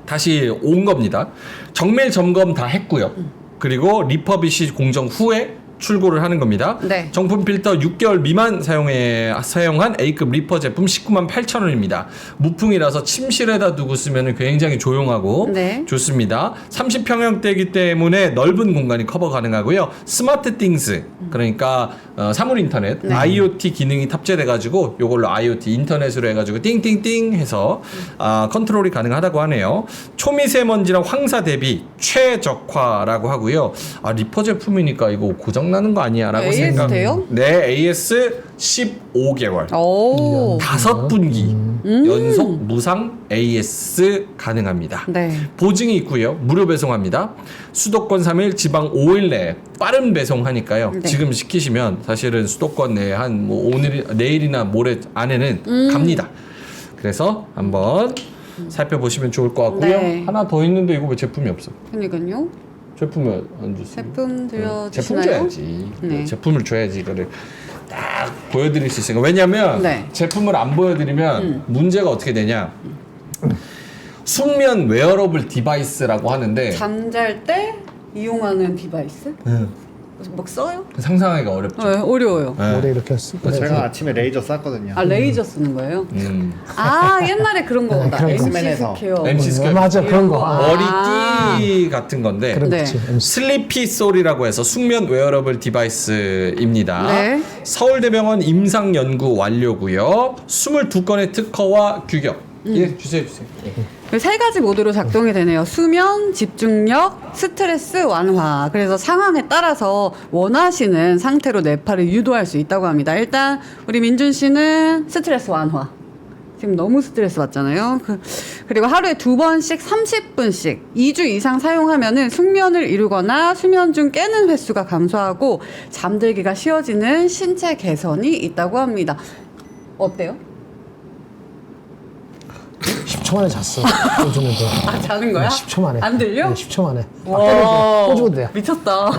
다시 온 겁니다. 정밀 점검 다 했고요. 그리고 리퍼빗이 공정 후에 출고를 하는 겁니다. 네. 정품 필터 6개월 미만 사용한 A급 리퍼 제품 19만 8천 원입니다. 무풍이라서 침실에다 두고 쓰면 굉장히 조용하고 네. 좋습니다. 30평형대이기 때문에 넓은 공간이 커버 가능하고요. 스마트 띵스, 그러니까 사물 인터넷, 네. IoT 기능이 탑재돼가지고 요걸로 IoT 인터넷으로 해가지고 띵띵띵 해서 컨트롤이 가능하다고 하네요. 초미세먼지랑 황사 대비 최적화라고 하고요. 리퍼 제품이니까 이거 고장 나는 거 아니야라고 AS 생각. 돼요? 네, AS 15개월. 오. 5분기 연속 무상 AS 가능합니다. 네. 보증이 있고요. 무료 배송합니다. 수도권 3일, 지방 5일 내에 빠른 배송하니까요. 네. 지금 시키시면 사실은 수도권 내에 한 뭐 내일이나 모레 안에는 갑니다. 그래서 한번 살펴보시면 좋을 것 같고요. 네. 하나 더 있는데 이거 왜 제품이 없어? 그러니까요. 제품을 안 주세요. 제품 제품 들려주시나요? 줘야지. 네. 제품을 줘야지 이거를 딱 보여드릴 수 있으니까. 왜냐면 네. 제품을 안 보여드리면 문제가 어떻게 되냐. 숙면 웨어러블 디바이스라고 하는데 잠잘 때 이용하는 디바이스? 막 써요? 상상하기가 어렵죠. 네, 어려워요. 네. 올해 이렇게 쓰고 제가 아침에 레이저 쐈거든요. 아 레이저 쓰는 거예요? 음. 아 옛날에 그런 거다. 그런 거. MC 엑스맨에서. 스퀘어. MC 스퀘어. 맞아 그런 거. 머리띠 같은 건데 그렇지. 네. 슬리피 솔이라고 해서 숙면 웨어러블 디바이스입니다. 네. 서울대병원 임상 연구 완료고요. 22건의 특허와 규격. 예, 주세요. 세 가지 모드로 작동이 되네요. 수면, 집중력, 스트레스 완화. 그래서 상황에 따라서 원하시는 상태로 뇌파를 유도할 수 있다고 합니다. 일단 우리 민준 씨는 스트레스 완화. 지금 너무 스트레스 받잖아요. 그리고 하루에 2번씩 30분씩 2주 이상 사용하면은 숙면을 이루거나 수면 중 깨는 횟수가 감소하고 잠들기가 쉬워지는 신체 개선이 있다고 합니다. 어때요? 10초 만에 잤어. 요즘에도. 아 자는 거야? 10초 만에. 안 들려? 네, 10초 만에. 와, 꺼주면 돼요. 미쳤다.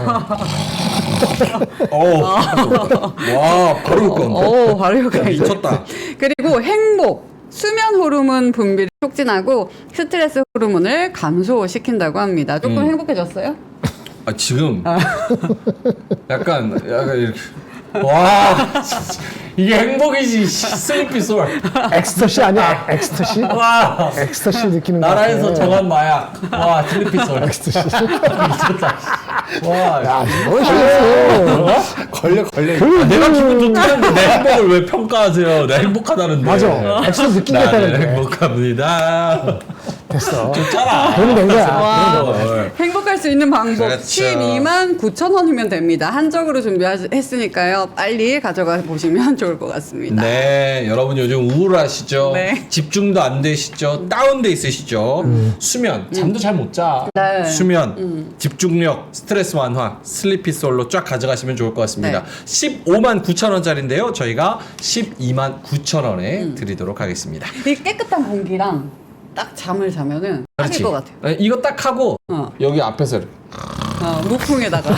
와, 바로 올 건데. 바로 효과 미쳤다. 그리고 행복, 수면 호르몬 분비를 촉진하고 스트레스 호르몬을 감소시킨다고 합니다. 조금 행복해졌어요? 아 지금 약간 이렇게 와 진짜. 이게 행복이지 슬리피 솔. 엑스터시 아니야? 엑스터시? 와 엑스터시 느끼는 거 나라에서 같아. 정한 마약. 와 슬리피 솔. 엑스터시. 미쳤다. 와 야, 멋있어. 걸려. 내가 기분 좋다는데 내 행복을 왜 평가하세요? 내 행복하다는데. 맞아. 엑스터 느끼겠다는데. 나는 행복합니다. 됐어. 좋잖아. 돈이 된 거야. 와. 그런 걸. 행복할 수 있는 방법 그렇죠. 12만 9천 원이면 됩니다. 한적으로 준비했으니까요. 빨리 가져가 보시면 좋을 것 같습니다. 네, 여러분 요즘 우울하시죠? 네. 집중도 안 되시죠? 다운돼 있으시죠? 수면, 잠도 잘 못 자. 네. 수면, 집중력, 스트레스 완화, 슬리피솔로 쫙 가져가시면 좋을 것 같습니다. 15만 9천 원짜리인데요. 저희가 12만 9천 원에 드리도록 하겠습니다. 이 깨끗한 공기랑 딱 잠을 자면은 딱일 것 같아요. 네, 이거 딱 하고 어. 여기 앞에서 이렇게 무풍에다가.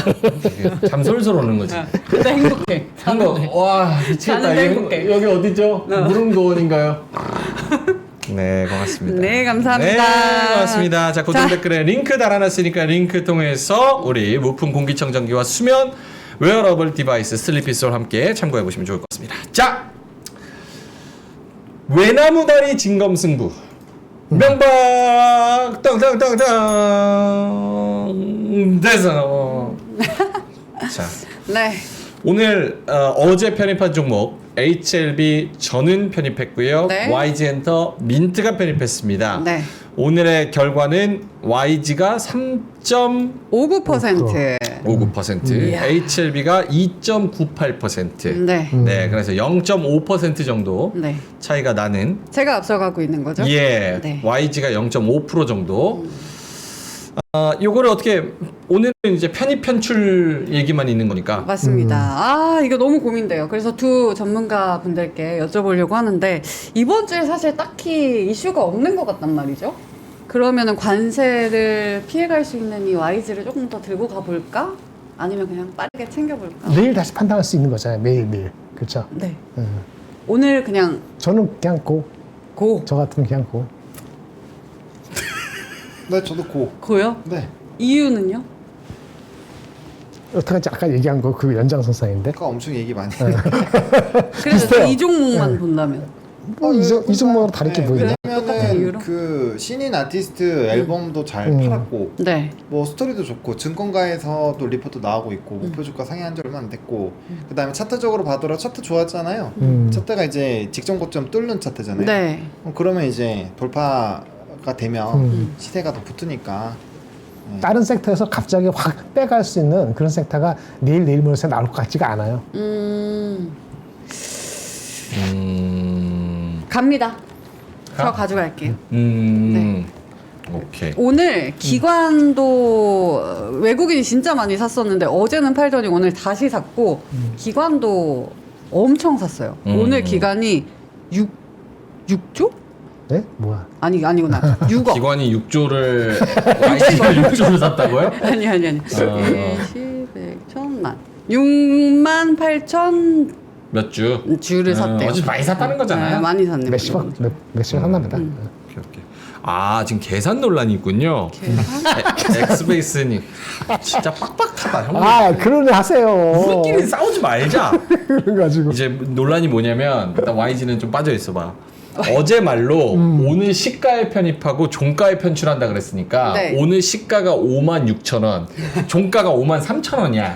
잠 솔솔 오는 거지. 근데 행복해. 한거 와 미치겠다. 자는데 이게 행복해. 여기 어디죠? 무릉도원인가요? 네 고맙습니다. 네, 감사합니다. 네 고맙습니다. 자 고정 자. 댓글에 링크 달아놨으니까 링크 통해서 우리 무풍 공기청정기와 수면 웨어러블 디바이스 슬리피솔 함께 참고해 보시면 좋을 것 같습니다. 자 외나무다리 진검승부 명박 땅땅땅땅 돼서 자 네. 오늘 어제 편입한 종목 HLB 저는 편입했고요. 네. YG엔터 민트가 편입했습니다. 네. 오늘의 결과는 YG가 3.59%, 59%. 이야. HLB가 2.98%. 네. 네, 그래서 0.5% 정도 네. 차이가 나는 제가 앞서가고 있는 거죠? 예, 네. YG가 0.5% 정도. 요거를 어떻게 오늘은 이제 편입 편출 얘기만 있는 거니까. 맞습니다. 아, 이거 너무 고민돼요. 그래서 두 전문가 분들께 여쭤보려고 하는데, 이번 주에 사실 딱히 이슈가 없는 것 같단 말이죠. 그러면은 관세를 피해갈 수 있는 이 YG를 조금 더 들고 가볼까? 아니면 그냥 빠르게 챙겨볼까? 내일 다시 판단할 수 있는 거잖아요. 매일. 그렇죠? 네. 음. 오늘 그냥 저는 그냥 고. 고. 저 같으면 그냥 고. 네, 저도 고. 고요? 네. 이유는요? 어떡하지? 아까 얘기한 거 그 연장선상인데. 아까 엄청 얘기 많이. 그래서 비슷해요. 이 종목만 본다면. 뭐 이종목으로 다르게 보이나? 똑같은 이유로? 왜냐면은 그 신인 아티스트 앨범도 잘 팔았고 네. 뭐 스토리도 좋고 증권가에서도 리포트 나오고 있고 목표 주가 상회한 지 얼마 안 됐고 그다음에 차트적으로 봐더라 차트 좋았잖아요. 차트가 이제 직전 고점 뚫는 차트잖아요. 네. 그러면 이제 돌파가 되면 시세가 더 붙으니까 다른 섹터에서 갑자기 확 빼갈 수 있는 그런 섹터가 내일 모레서 나올 것 같지가 않아요. 갑니다. 저 가져갈게요. 오케이. 오늘 기관도 외국인이 진짜 많이 샀었는데 어제는 팔더니 오늘 다시 샀고 기관도 엄청 샀어요. 오늘 기간이 6조? 네? 뭐야? 아니구나. 6억. 기관이 6조를 YG가 6조를 샀다고요? 아니. 1, 10, 100, 1000만. 6만 8천 몇 주? 주를 샀대요. 어제 많이 샀다는 거잖아요. 네, 많이 샀네요. 몇십억 샀나 보다. 오케이. 아 지금 계산 논란이 있군요. 엑스베이스님 진짜 빡빡하다 형. 아, 그러네 하세요. 우리끼리 싸우지 말자. 그래가지고. 이제 논란이 뭐냐면 일단 YG는 좀 빠져 있어봐. 어제 말로 오늘 시가에 편입하고 종가에 편출한다 그랬으니까 네. 오늘 시가가 56,000원, 종가가 53,000원이야.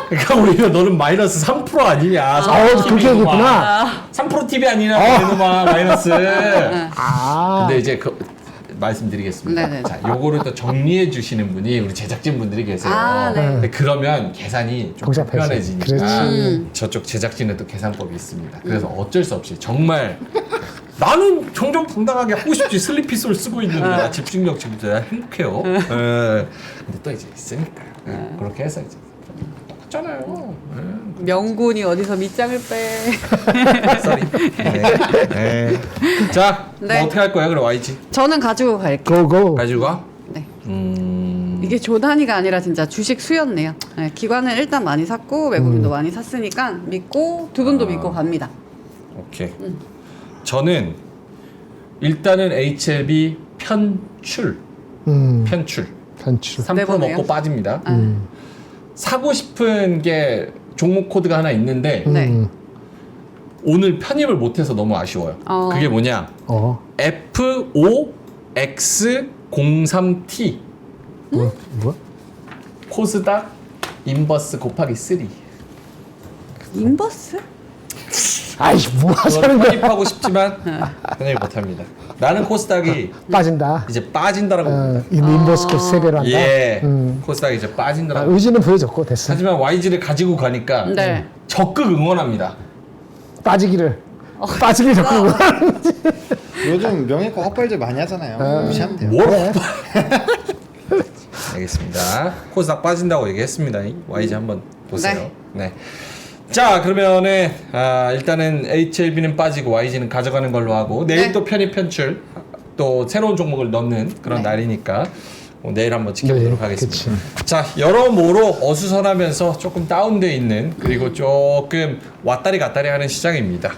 그러니까 우리는 너는 마이너스 3% 아니냐? 3% 그렇게 얘기했구나. 3% TV 아니냐? 이놈아 마이너스. 아. 근데 이제 말씀드리겠습니다. 네네. 자, 요거를 또 정리해 주시는 분이 우리 제작진 분들이 계세요. 아, 네. 근데 그러면 계산이 좀 복잡해서. 불편해지니까 그렇지. 저쪽 제작진에 또 계산법이 있습니다. 그래서 어쩔 수 없이 정말 나는 정정당당하게 하고 싶지 슬리피솔 쓰고 있는데 나 집중력 지금 진짜 행복해요. 예. 근데 또 이제 있으니까 그렇게 해서 이제 똑같잖아요. 명분이 어디서 밑장을 빼. 쏘리. 네. 자, 네. 뭐 어떻게 할 거야? 그럼 YG 저는 가지고 갈게요. 고고. 가지고 가. 네. 음. 이게 조단위가 아니라 진짜 주식 수였네요. 네, 기관은 일단 많이 샀고 외국인도 많이 샀으니까 믿고 두 분도 믿고 갑니다. 오케이. 저는 일단은 HLB 편출. 편출. 3% 내보내요? 먹고 빠집니다. 사고 싶은 게 종목 코드가 하나 있는데 네. 오늘 편입을 못해서 너무 아쉬워요. 그게 뭐냐? FOX03T 뭐? 코스닥 인버스 곱하기 3. 인버스? 아이 뭐 그걸 하자는 거야? 편입하고 싶지만 편입 못합니다. 나는 코스닥이 빠진다. 이제 빠진다라고 봅니다. 인버스 코스 3배로 한다. 예, 음. 코스닥이 이제 아, 빠진다라고. 의지는 보여줬고 됐어. 하지만 YG를 가지고 가니까 네. 적극 응원합니다. 빠지기를 적극. 요즘 명예과 헛발질 많이 하잖아요. 무시하면 돼요. 뭘? 알겠습니다. 코스닥 빠진다고 얘기했습니다. YG 한번 보세요. 네. 자, 그러면은 일단은 HLB는 빠지고 YG는 가져가는 걸로 하고 내일 네. 또 편입 편출 또 새로운 종목을 넣는 그런 네. 날이니까 내일 한번 지켜보도록 네, 하겠습니다. 자, 여러모로 어수선하면서 조금 다운돼 있는 그리고 조금 왔다리 갔다리 하는 시장입니다.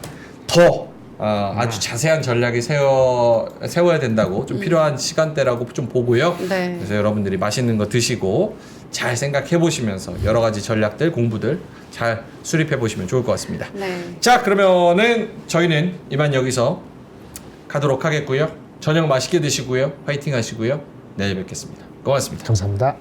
더 아주 자세한 전략이 세워야 된다고 좀 필요한 시간대라고 좀 보고요. 네. 그래서 여러분들이 맛있는 거 드시고 잘 생각해 보시면서 여러 가지 전략들 공부들 잘 수립해 보시면 좋을 것 같습니다. 네. 자, 그러면은 저희는 이만 여기서 가도록 하겠고요. 저녁 맛있게 드시고요. 화이팅 하시고요. 내일 뵙겠습니다. 고맙습니다. 감사합니다.